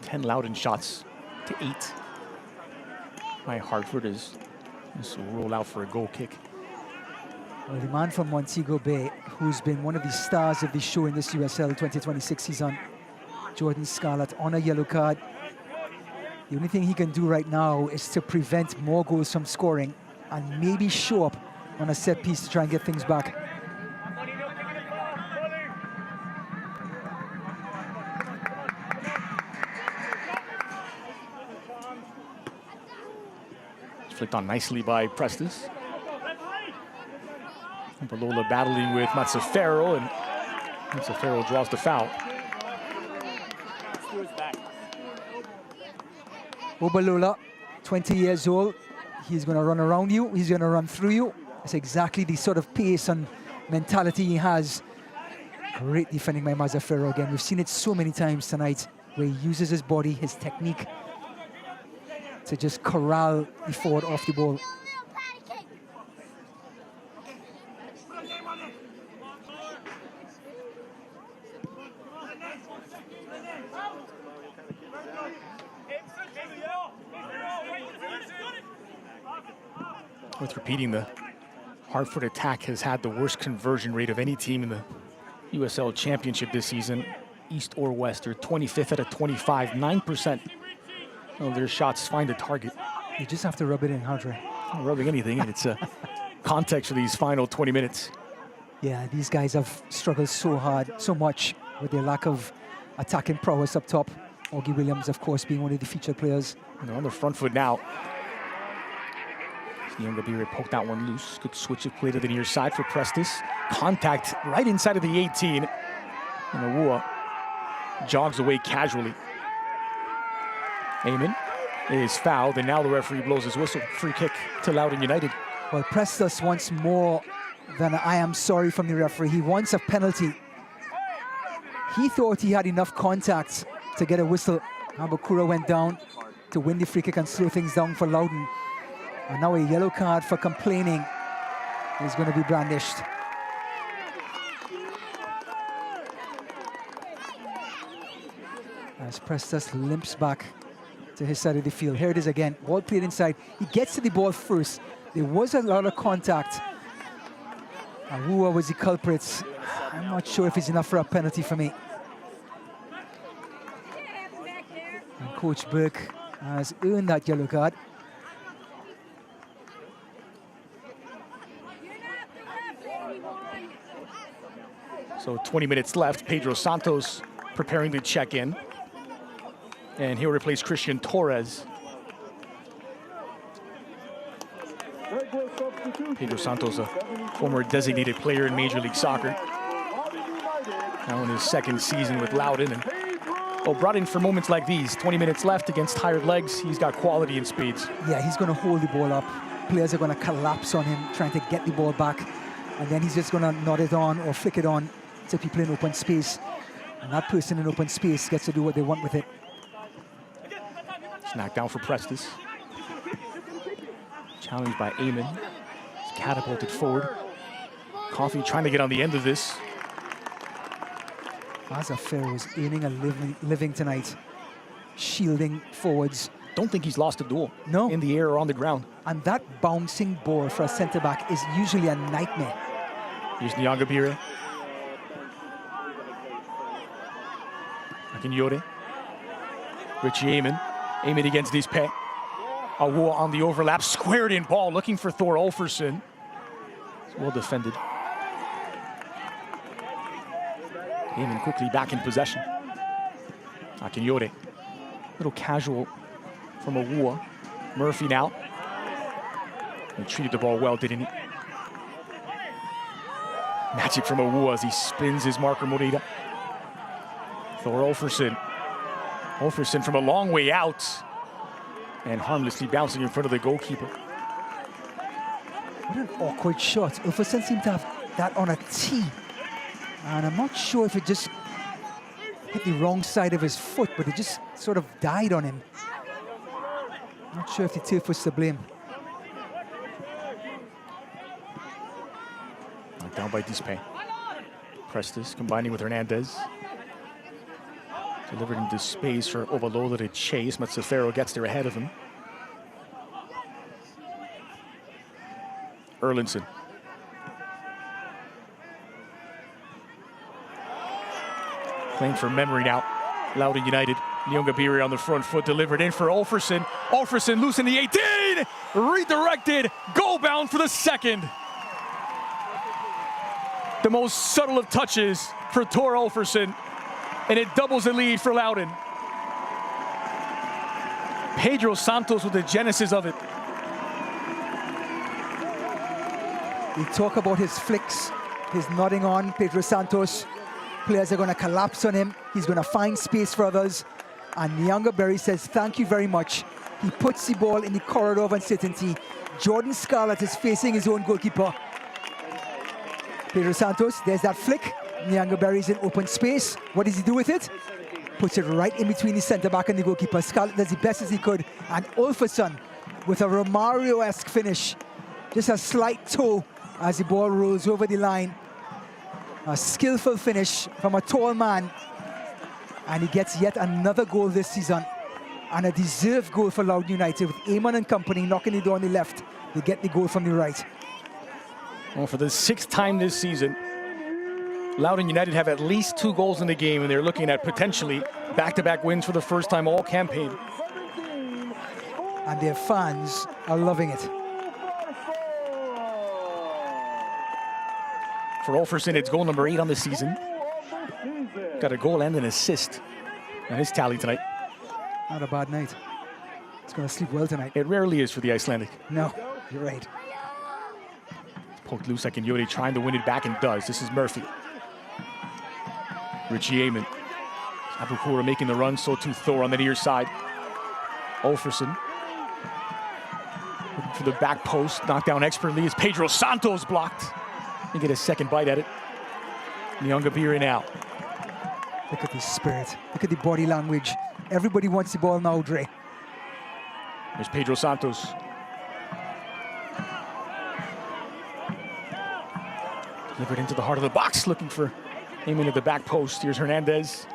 A: Ten Loudoun shots to 8 by Hartford as this will roll out for a goal kick.
B: Well, the man from Montego Bay, who's been one of the stars of the show in this USL 2026 season, Jordan Scarlett, on a yellow card. The only thing he can do right now is to prevent more goals from scoring and maybe show up on a set piece to try and get things back.
A: Flicked on nicely by Prestes. Balola battling with Mazzaferro, and Mazzaferro draws the foul.
B: Balola, 20 years old. He's going to run around you. He's going to run through you. That's exactly the sort of pace and mentality he has. Great defending by Mazzaferro again. We've seen it so many times tonight, where he uses his body, his technique, to just corral the forward off the ball.
A: Worth repeating, the Hartford attack has had the worst conversion rate of any team in the USL Championship this season, East or West. They're 25th out of 25, 9% of their shots find a target.
B: You just have to rub it in, Andre.
A: Not rubbing anything in. It's a context for these final 20 minutes.
B: Yeah, these guys have struggled so hard, so much with their lack of attacking prowess up top. Augie Williams, of course, being one of the featured players.
A: And they're on the front foot now. Nyongabire poked that one loose. Good switch of play to the near side for Prestes. Contact right inside of the 18. And Awuah jogs away casually. Eamon is fouled, and now the referee blows his whistle. Free kick to Loudoun United.
B: Well, Prestes wants more than I am sorry from the referee. He wants a penalty. He thought he had enough contact to get a whistle. Abakura went down to win the free kick and slow things down for Loudoun. And now a yellow card for complaining is going to be brandished. As Prestas limps back to his side of the field. Here it is again, ball played inside. He gets to the ball first. There was a lot of contact. Awuwa was the culprit. I'm not sure if it's enough for a penalty for me. And Coach Burke has earned that yellow card.
A: So 20 minutes left. Pedro Santos preparing to check in. And he'll replace Christian Torres. Pedro Santos, a former designated player in Major League Soccer. Now in his second season with Loudoun. And brought in for moments like these. 20 minutes left against tired legs. He's got quality and speeds.
B: Yeah, he's going to hold the ball up. Players are going to collapse on him, trying to get the ball back. And then he's just going to nod it on or flick it on to people in open space. And that person in open space gets to do what they want with it.
A: It's knocked down for Prestas. Challenged by Eamon. He's catapulted forward. Coffey trying to get on the end of this.
B: Mazzaferro is earning a living tonight, shielding forwards.
A: Don't think he's lost a duel.
B: No.
A: In the air or on the ground.
B: And that bouncing ball for a centre-back is usually a nightmare.
A: Here's Nyangabire. Akinyore. Richie Eamon. Eamon against Dispe. Awuwa on the overlap. Squared in ball. Looking for Thor Ulferson. It's well defended. Eamon quickly back in possession. Akinyore. Little casual from Awuwa. Murphy now. He treated the ball well, didn't he? Magic from Awuwa as he spins his marker Morita. Thor Ulferson. Ulferson from a long way out. And harmlessly bouncing in front of the goalkeeper.
B: What an awkward shot. Ulferson seemed to have that on a tee. And I'm not sure if it just hit the wrong side of his foot, but it just sort of died on him. Not sure if the turf was to blame.
A: Knocked down by Dispe. Prestas combining with Hernandez. Delivered into space for Ovalola to chase. Mazzaferro gets there ahead of him. Erlinson. Playing for memory now. Loudoun United. Nyangabire on the front foot, delivered in for Ulferson. Ulferson loose in the 18. Redirected. Goal bound for the second. The most subtle of touches for Thor Ulferson. And it doubles the lead for Loudoun. Pedro Santos with the genesis of it.
B: We talk about his flicks, his nodding on, Pedro Santos. Players are going to collapse on him. He's going to find space for others. And Nyangabire says, thank you very much. He puts the ball in the corridor of uncertainty. Jordan Scarlett is facing his own goalkeeper. Pedro Santos, there's that flick. Nyangabire is in open space. What does he do with it? Puts it right in between the centre-back and the goalkeeper. Scarlett does the best as he could. And Ulferson with a Romario-esque finish. Just a slight toe as the ball rolls over the line. A skillful finish from a tall man. And he gets yet another goal this season. And a deserved goal for Loudoun United with Eamon and company knocking it on the left. They get the goal from the right.
A: Well, for the 6th time this season, Loudoun United have at least 2 goals in the game, and they're looking at potentially back-to-back wins for the first time all campaign.
B: And their fans are loving it.
A: For Ulferson, it's goal number 8 on the season. Got a goal and an assist on his tally tonight.
B: Not a bad night. He's going to sleep well tonight.
A: It rarely is for the Icelandic.
B: No, you're right.
A: Poked loose like Akinyore trying to win it back and does. This is Murphy. Richie Eamon. Abukura making the run, so too Thor on the near side. Ulferson. Looking for the back post, knocked down expertly as Pedro Santos blocked. You get a second bite at it. Nyangabire now.
B: Look at the spirit. Look at the body language. Everybody wants the ball now, Dre.
A: There's Pedro Santos. Delivered into the heart of the box, looking for Eamon at the back post. Here's Hernandez.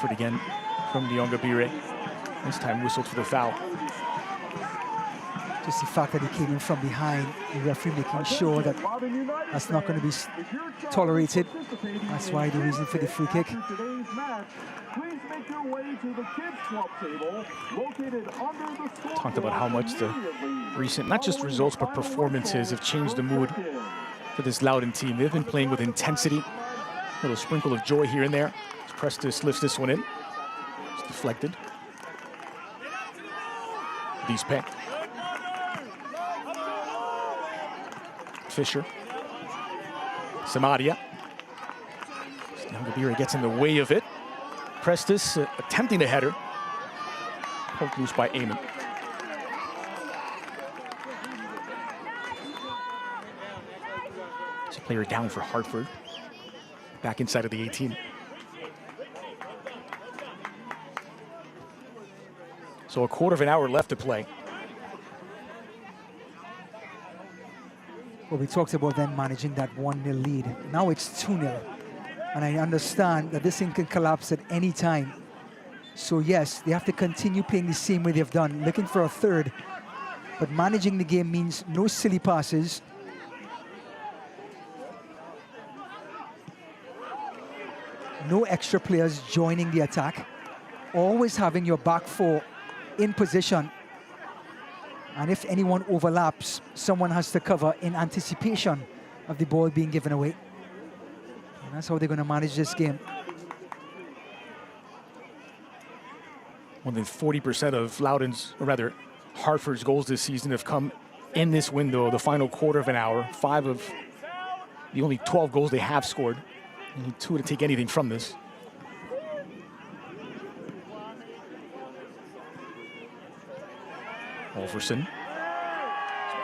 A: Hartford again from Nyongabire. This time whistled for the foul.
B: Just the fact that he came in from behind, the referee making sure that that's not going to be tolerated. That's why the reason for the free kick.
A: Talked about how much the recent, not just results, but performances have changed the mood for this Loudoun team. They've been playing with intensity, a little sprinkle of joy here and there. Prestis lifts this one in. It's deflected. Dispe. Fisher. Samaria. Nyongabire gets in the way of it. Prestis attempting to header. Poked loose by Eamon. It's a player down for Hartford. Back inside of the 18. So a quarter of an hour left to play.
B: Well, we talked about them managing that 1-0 lead. Now it's 2-0. And I understand that this thing can collapse at any time. So yes, they have to continue playing the same way they've done, looking for a third. But managing the game means no silly passes. No extra players joining the attack. Always having your back four in position. And if anyone overlaps, someone has to cover in anticipation of the ball being given away. And that's how they're going to manage this game.
A: More than 40% of Loudoun's, or rather Hartford's goals this season have come in this window, the final quarter of an hour. 5 of the only 12 goals they have scored. You need 2 to take anything from this. Olferson.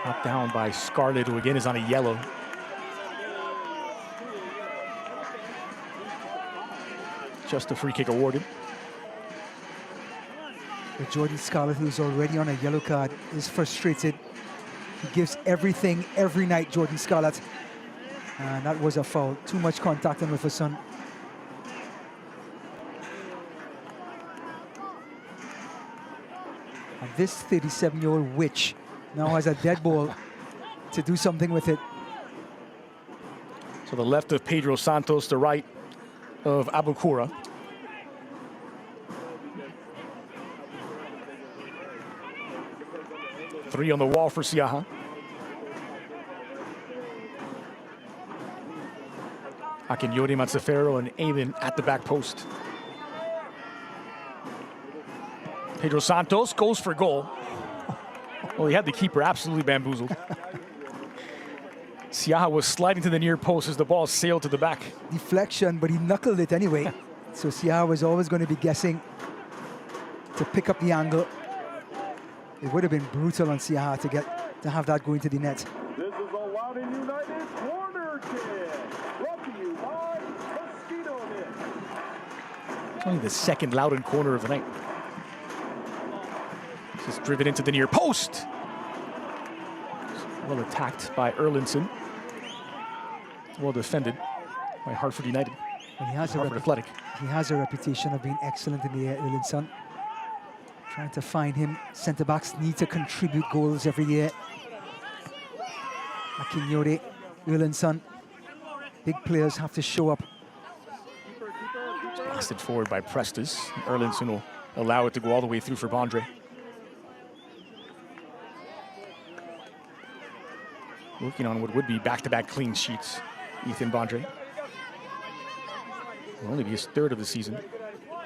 A: Brought down by Scarlett, who again is on a yellow. Just a free kick awarded.
B: But Jordan Scarlett, who's already on a yellow card, is frustrated. He gives everything every night, Jordan Scarlett. And that was a foul. Too much contact with his son. And this 37-year-old witch now has a dead ball to do something with it.
A: So the left of Pedro Santos, the right of Abukura. Three on the wall for Siaha. Akinyori, Matsafero, and Aiden at the back post. Pedro Santos goes for goal. Well, he had the keeper absolutely bamboozled. Siaha was sliding to the near post as the ball sailed to the back.
B: Deflection, but he knuckled it anyway. So Siaha was always going to be guessing to pick up the angle. It would have been brutal on Siaha to have that go into the net.
E: This is a Loudoun United corner kick, brought to you by Mosquito Net.
A: It's only the second Loudoun corner of the night. This is driven into the near post. Well attacked by Erlinson. Well defended by Hartford United.
B: And he has
A: Hartford Athletic.
B: He has a reputation of being excellent in the air, Erlinson. Trying to find him. Centre-backs need to contribute goals every year. Akinyori, Erlinson. Big players have to show up.
A: It's blasted forward by Prestis. Erlinson will allow it to go all the way through for Bondre. Working on what would be back-to-back clean sheets, Ethan Bondre. Will only be his third of the season.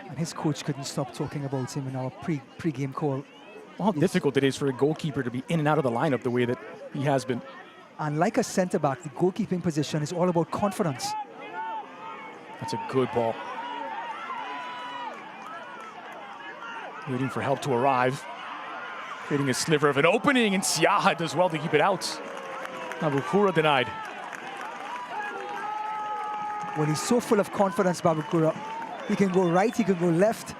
B: And his coach couldn't stop talking about him in our pre-game call.
A: Well, how difficult it is for a goalkeeper to be in and out of the lineup the way that he has been.
B: And like a centre-back, the goalkeeping position is all about confidence.
A: That's a good ball. Waiting for help to arrive. Creating a sliver of an opening, and Siaha does well to keep it out. Abukura denied.
B: When he's so full of confidence, Babukura, he can go right, he can go left.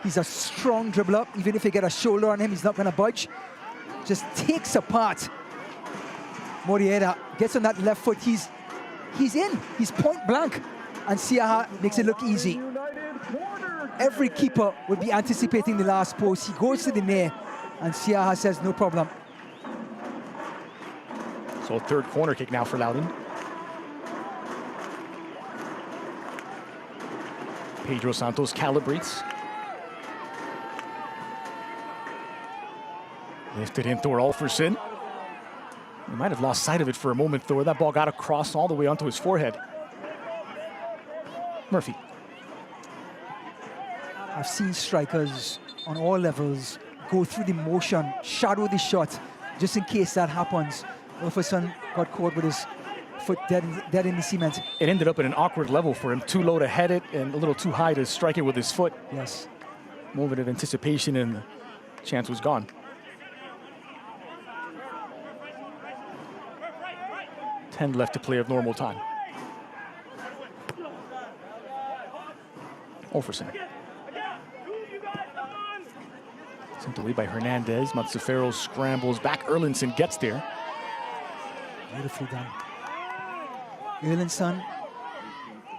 B: He's a strong dribbler. Even if you get a shoulder on him, he's not going to budge. Just takes apart. Moriera gets on that left foot. He's in. He's point blank. And Siaha makes it look easy.
E: United corner
B: Every keeper would be anticipating the last post. He goes to the near, and Siaha says no problem.
A: So a third corner kick now for Loudoun. Pedro Santos calibrates. Lifted in Thor Alferson. He might have lost sight of it for a moment, Thor. That ball got across all the way onto his forehead. Murphy.
B: I've seen strikers on all levels go through the motion, shadow the shot, just in case that happens. Alferson got caught with his foot dead in the cement.
A: It ended up at an awkward level for him. Too low to head it and a little too high to strike it with his foot.
B: Yes.
A: Moment of anticipation and the chance was gone. 10 left to play of normal time. Alferson. Sent away by Hernandez. Matsufero scrambles back. Erlinson gets there.
B: Beautifully done. Erlinson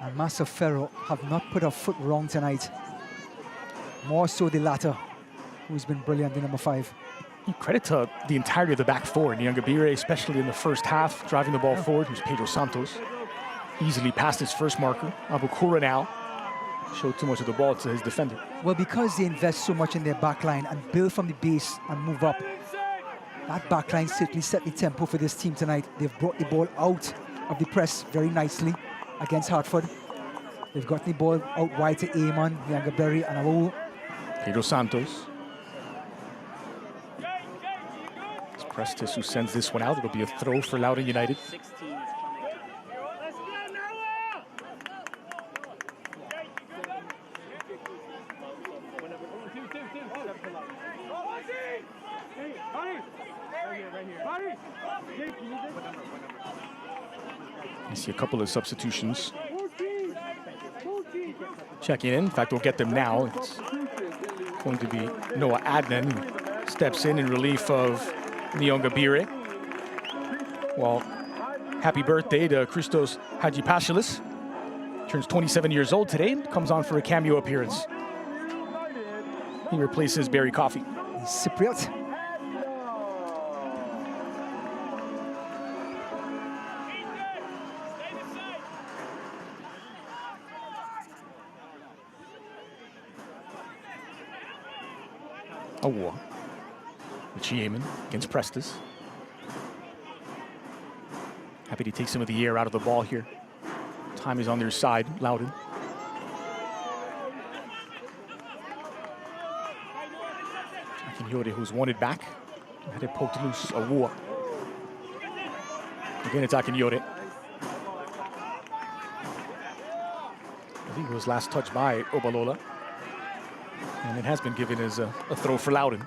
B: and Matsufero have not put a foot wrong tonight. More so the latter, who's been brilliant, the number 5.
A: Credit to the entirety of the back four. Nyangabire, especially in the first half, driving the ball forward. Who's Pedro Santos. Easily passed his first marker. Abukura now showed too much of the ball to his defender.
B: Well, because they invest so much in their backline and build from the base and move up, that backline certainly set the tempo for this team tonight. They've brought the ball out of the press very nicely against Hartford. They've gotten the ball out wide to Eamon, Nyangabire, and Awu.
A: Pedro Santos. Prestis who sends this one out. It'll be a throw for Loudoun United. You see a couple of substitutions checking in. In fact, we'll get them now. It's going to be Noah Adnan who steps in relief of Nyangabire. Well, happy birthday to Christos Hadjipashilis. Turns 27 years old today and comes on for a cameo appearance. He replaces Barry Coffey.
B: Cypriot.
A: A war. Yemen against Prestis. Happy to take some of the air out of the ball here. Time is on their side, Loudoun. Akinyore, who's wanted back. Had it poked loose, a war. Again, it's Akinyore. I think it was last touched by Obalola. And it has been given as a throw for Loudoun.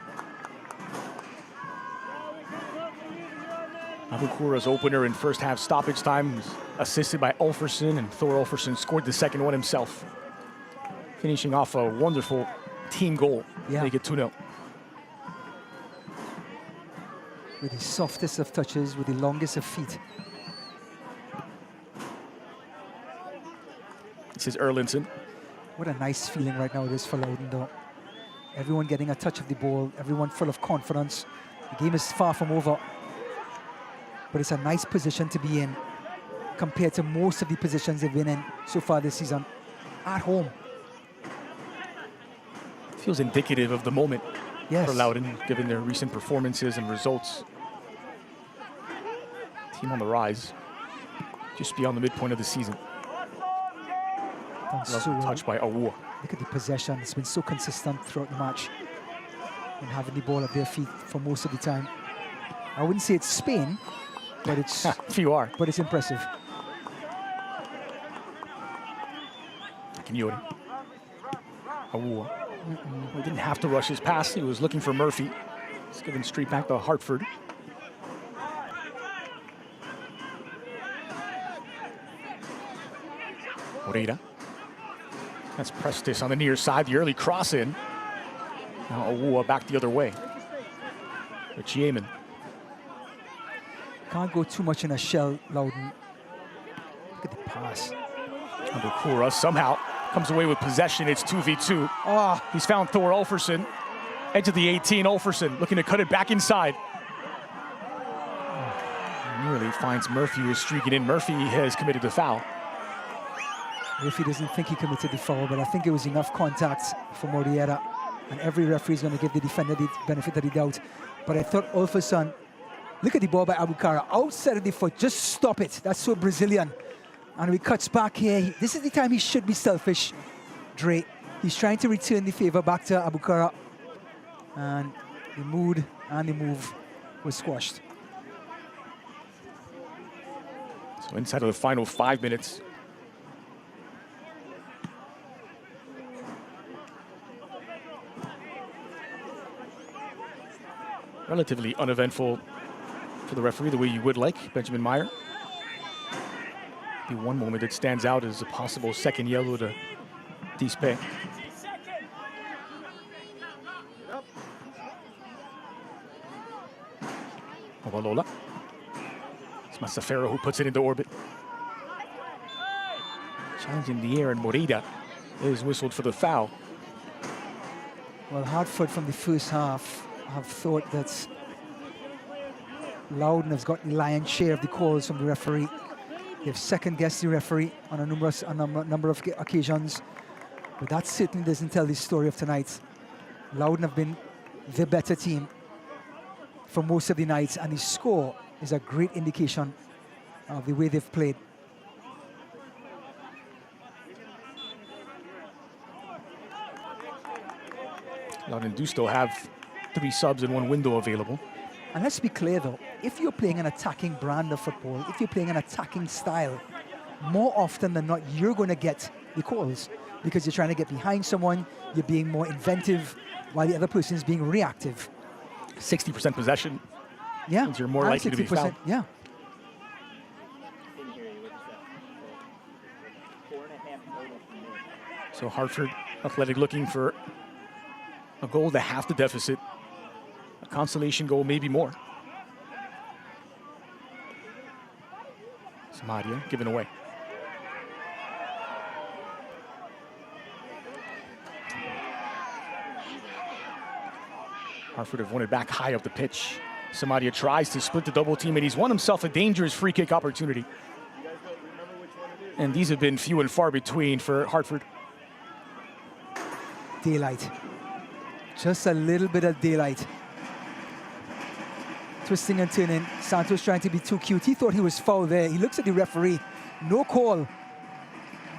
A: Abukura's opener in first half stoppage time was assisted by Alferson, and Thor Alferson scored the second one himself. Finishing off a wonderful team goal.
B: Yeah.
A: Make it 2-0.
B: With the softest of touches, with the longest of feet.
A: This is Erlinson.
B: What a nice feeling right now it is for Loudoun, though. Everyone getting a touch of the ball, everyone full of confidence. The game is far from over. But it's a nice position to be in compared to most of the positions they've been in so far this season at home.
A: Feels indicative of the moment
B: for
A: Loudoun, given their recent performances and results. Team on the rise, just beyond the midpoint of the season. Touched by Awu.
B: Look at the possession. It's been so consistent throughout the match and having the ball at their feet for most of the time. I wouldn't say it's Spain, but it's but it's impressive.
A: Akinyore. Awu. He didn't have to rush his pass. He was looking for Murphy. He's given straight back to Hartford. Moreira. That's Prestis on the near side. The early cross in. Now Awu back the other way. Rich Yemen.
B: Can't go too much in a shell, Loudoun. Look at the pass.
A: Abukura somehow comes away with possession. It's 2v2. He's found Thor Ulferson. Edge of the 18, Ulferson looking to cut it back inside. Nearly finds Murphy, who's streaking in. Murphy has committed the foul.
B: Murphy doesn't think he committed the foul, but I think it was enough contact for Moriera. And every referee is going to give the defender the benefit of the doubt. But I thought Ulferson, look at the ball by Abukara, outside of the foot, just stop it. That's so Brazilian. And he cuts back here. This is the time he should be selfish, Dre. He's trying to return the favor back to Abukara. And the mood and the move was squashed.
A: So inside of the final 5 minutes. Relatively uneventful for the referee, the way you would like, Benjamin Meyer. The one moment that stands out is a possible second yellow to Dispe. Ovalola. It's Masafero who puts it into orbit. Challenge in the air, and Morida is whistled for the foul.
B: Well, Hartford from the first half have thought that Loudoun has got the lion's share of the calls from the referee. They've second-guessed the referee on a number of occasions, but that certainly doesn't tell the story of tonight. Loudoun have been the better team for most of the nights, and the score is a great indication of the way they've played.
A: Loudoun do still have 3 subs and 1 window available.
B: And let's be clear though, if you're playing an attacking brand of football, if you're playing an attacking style, more often than not, you're going to get the calls because you're trying to get behind someone, you're being more inventive while the other person is being reactive.
A: 60% possession.
B: Yeah.
A: Means you're more likely to be fouled.
B: Yeah.
A: So Hartford Athletic looking for a goal to half the deficit. A consolation goal, maybe more. Samaria given away. Hartford have won it back high up the pitch. Samaria tries to split the double team, and he's won himself a dangerous free kick opportunity. And these have been few and far between for Hartford.
B: Daylight. Just a little bit of daylight. Twisting and turning. Santos trying to be too cute. He thought he was fouled there. He looks at the referee. No call.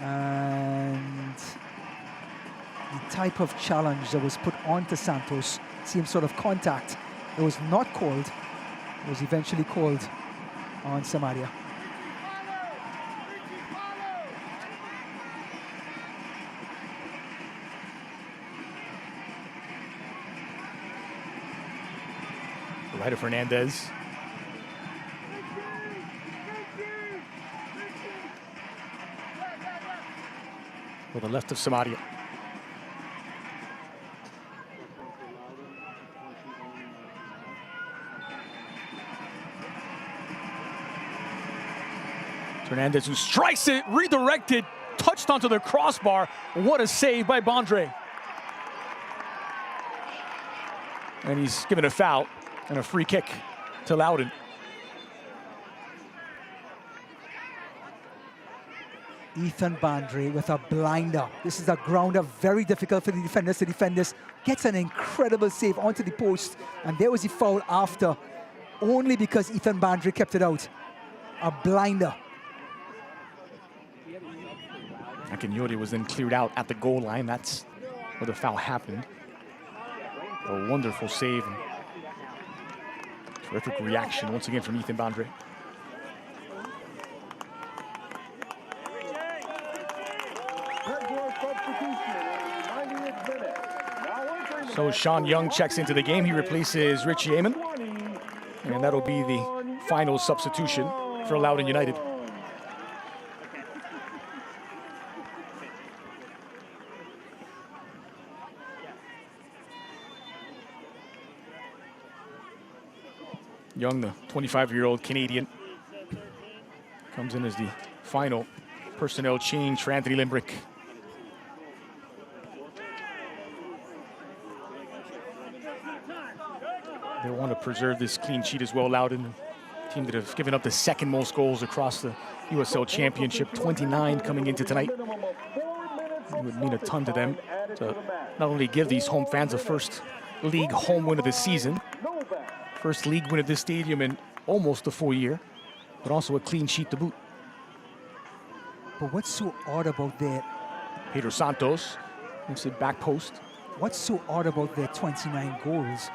B: And the type of challenge that was put onto Santos, same sort of contact, it was not called. It was eventually called on Samaria.
A: Right of Fernandez. With the left of Samaria. Fernandez who strikes it, redirected, touched onto the crossbar. What a save by Bondre. And he's given a foul. And a free kick to Loudoun.
B: Ethan Bandre with a blinder. This is a grounder, very difficult for the defenders to defend this. Gets an incredible save onto the post. And there was the foul after, only because Ethan Bandre kept it out. A blinder.
A: Akinyori was then cleared out at the goal line. That's where the foul happened. A wonderful save. Terrific reaction once again from Ethan Bandre. So Sean Young checks into the game. He replaces Richie Amon. And that'll be the final substitution for Loudoun United. Young, the 25-year-old Canadian, comes in as the final personnel change for Anthony Limbrick. They want to preserve this clean sheet as well. Loudoun, a team that have given up the second most goals across the USL Championship, 29 coming into tonight. It would mean a ton to them to not only give these home fans a first league home win of the season, first league win at this stadium in almost a full year, but also a clean sheet to boot.
B: But what's so odd about their...
A: Pedro Santos makes it back post.
B: What's so odd about their 29 goals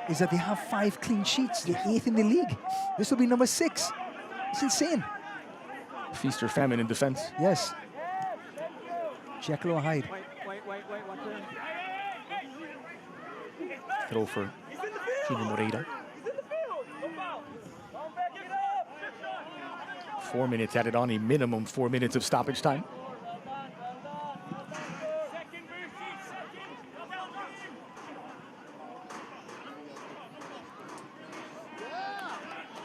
B: is that they have 5 clean sheets. They're 8th in the league. This will be number 6. It's insane.
A: Feast or famine in defense.
B: Yes. Jekyll or Hyde.
A: Throw for Junior Moreira. 4 minutes added on, a minimum 4 minutes of stoppage time.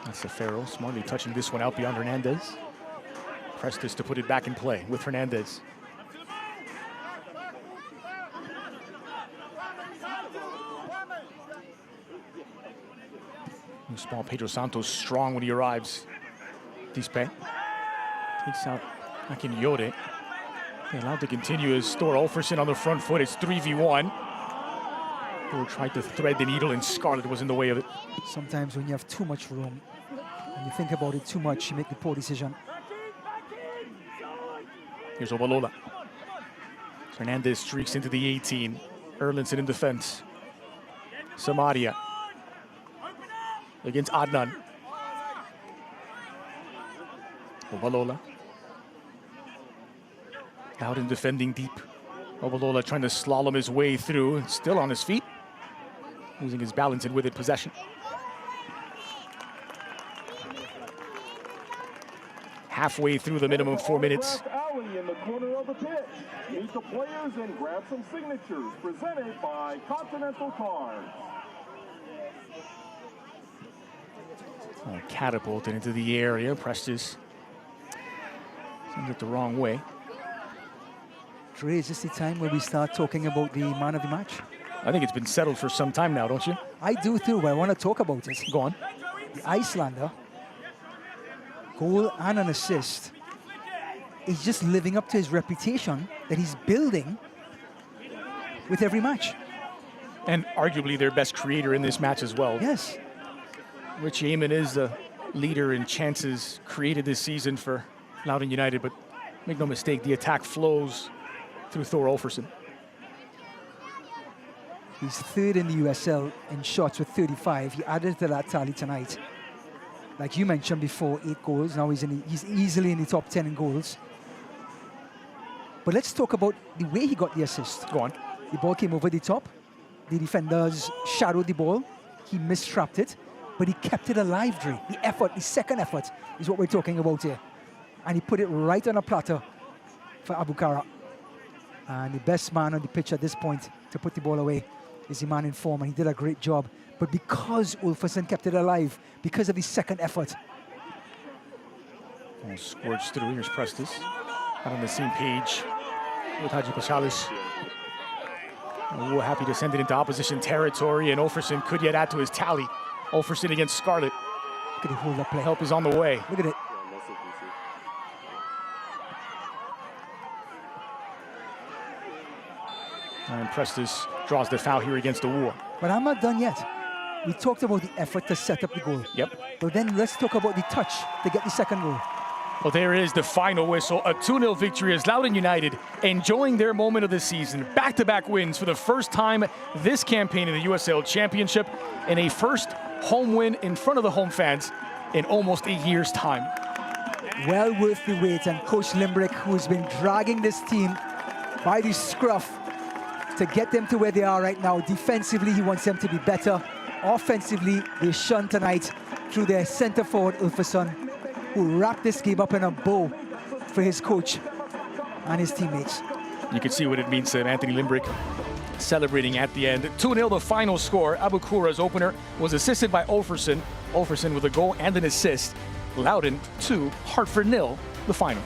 A: That's Ferro smartly touching this one out beyond Hernandez. Prestes to put it back in play with Hernandez. Small Pedro Santos strong when he arrives. Dispe takes out Akinyore. Allowed to continue his store. Olferson on the front foot. It's 3v1. They tried to thread the needle and Scarlett was in the way of it.
B: Sometimes when you have too much room and you think about it too much, you make the poor decision.
A: Here's Ovalola. Hernandez streaks into the 18. Erlinson in defense. Samaria against Adnan. Ovalola. Loudoun defending deep. Ovalola trying to slalom his way through. Still on his feet. Losing his balance and with it possession. Halfway through the minimum 4 minutes.
E: Alley in the corner of the pitch. Meet the players and grab some signatures. Presented by Continental Cards.
A: Catapulted into the area. Prestes sends it the wrong way.
B: Dre, is this the time where we start talking about the man of the match?
A: I think it's been settled for some time now, don't you?
B: I do too, but I want to talk about it.
A: Go on.
B: The Icelander, goal and an assist, is just living up to his reputation that he's building with every match.
A: And arguably their best creator in this match as well.
B: Yes.
A: Richie Amon is the leader in chances created this season for Loudoun United, but make no mistake, the attack flows through Thor Olferson.
B: He's 3rd in the USL in shots with 35. He added to that tally tonight. Like you mentioned before, 8 goals. Now he's easily in the top 10 in goals. But let's talk about the way he got the assist.
A: Go on.
B: The ball came over the top. The defenders shadowed the ball. He mistrapped it, but he kept it alive, Dre. The effort, the second effort is what we're talking about here. And he put it right on a platter for Abukara. And the best man on the pitch at this point to put the ball away is the man in form, and he did a great job. But because Ulferson kept it alive, because of his second effort.
A: Squirts through. Here's Prestes. Not on the same page with Haji Pachalis. We're happy to send it into opposition territory, and Olferson could yet add to his tally. Olferson against Scarlett.
B: Look at the hold up play.
A: Help is on the way.
B: Look at it.
A: And Prestes draws the foul here against the War.
B: But I'm not done yet. We talked about the effort to set up the goal.
A: Yep.
B: But then let's talk about the touch to get the second goal.
A: Well, there is the final whistle. A 2-0 victory as Loudoun United enjoying their moment of the season. Back-to-back wins for the first time this campaign in the USL Championship, and a first home win in front of the home fans in almost a year's time.
B: Well worth the wait, and Coach Limbrick, who's been dragging this team by the scruff to get them to where they are right now. Defensively, he wants them to be better. Offensively, they shone tonight through their center forward, Ulferson, who wrapped this game up in a bow for his coach and his teammates.
A: You can see what it means to Anthony Limbrick celebrating at the end. 2-0 the final score. Abukura's opener was assisted by Olferson. Olferson with a goal and an assist. Loudoun 2, Hartford 0, the final.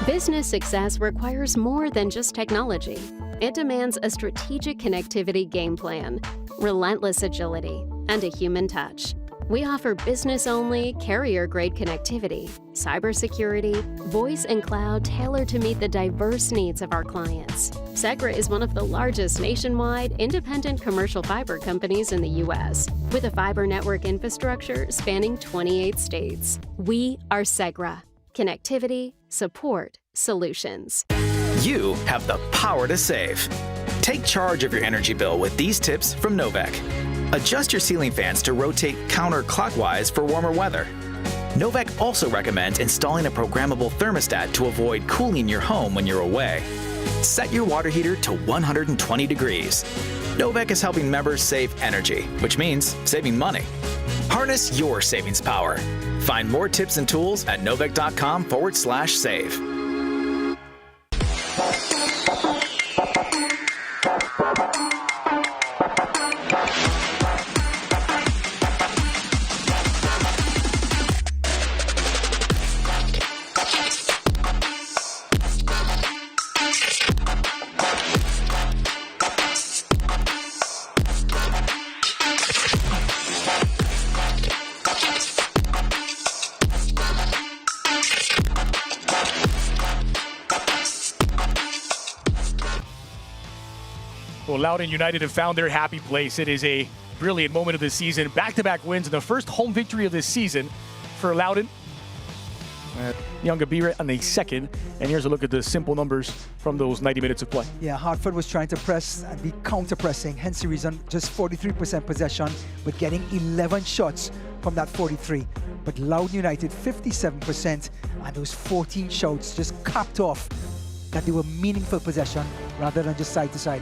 C: Business success requires more than just technology. It demands a strategic connectivity game plan, relentless agility, and a human touch. We offer business-only, carrier-grade connectivity, cybersecurity, voice and cloud tailored to meet the diverse needs of our clients. Segra is one of the largest nationwide independent commercial fiber companies in the U.S., with a fiber network infrastructure spanning 28 states. We are Segra. Connectivity, support, solutions.
D: You have the power to save. Take charge of your energy bill with these tips from Novak. Adjust your ceiling fans to rotate counterclockwise for warmer weather. Novak also recommends installing a programmable thermostat to avoid cooling your home when you're away. Set your water heater to 120 degrees. Novak is helping members save energy, which means saving money. Harness your savings power. Find more tips and tools at novak.com/save.
A: Well, Loudoun United have found their happy place. It is a brilliant moment of the season. Back-to-back wins and the first home victory of this season for Loudoun. Nyongabira on the second. And here's a look at the simple numbers from those 90 minutes of play.
B: Yeah, Hartford was trying to press and be counter-pressing, hence the reason just 43% possession, but getting 11 shots from that 43. But Loudoun United, 57%, and those 14 shots just capped off that they were meaningful possession rather than just side to side.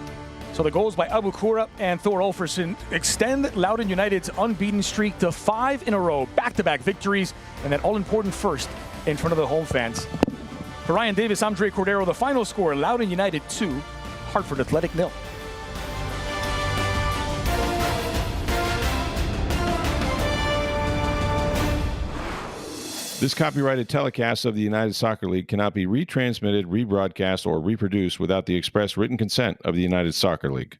A: So the goals by Abukura and Thor Olferson extend Loudoun United's unbeaten streak to 5 in a row, back-to-back victories, and that all-important first in front of the home fans. For Ryan Davis, I'm Dre Cordero. The final score, Loudoun United 2, Hartford Athletic 0.
O: This copyrighted telecast of the United Soccer League cannot be retransmitted, rebroadcast, or reproduced without the express written consent of the United Soccer League.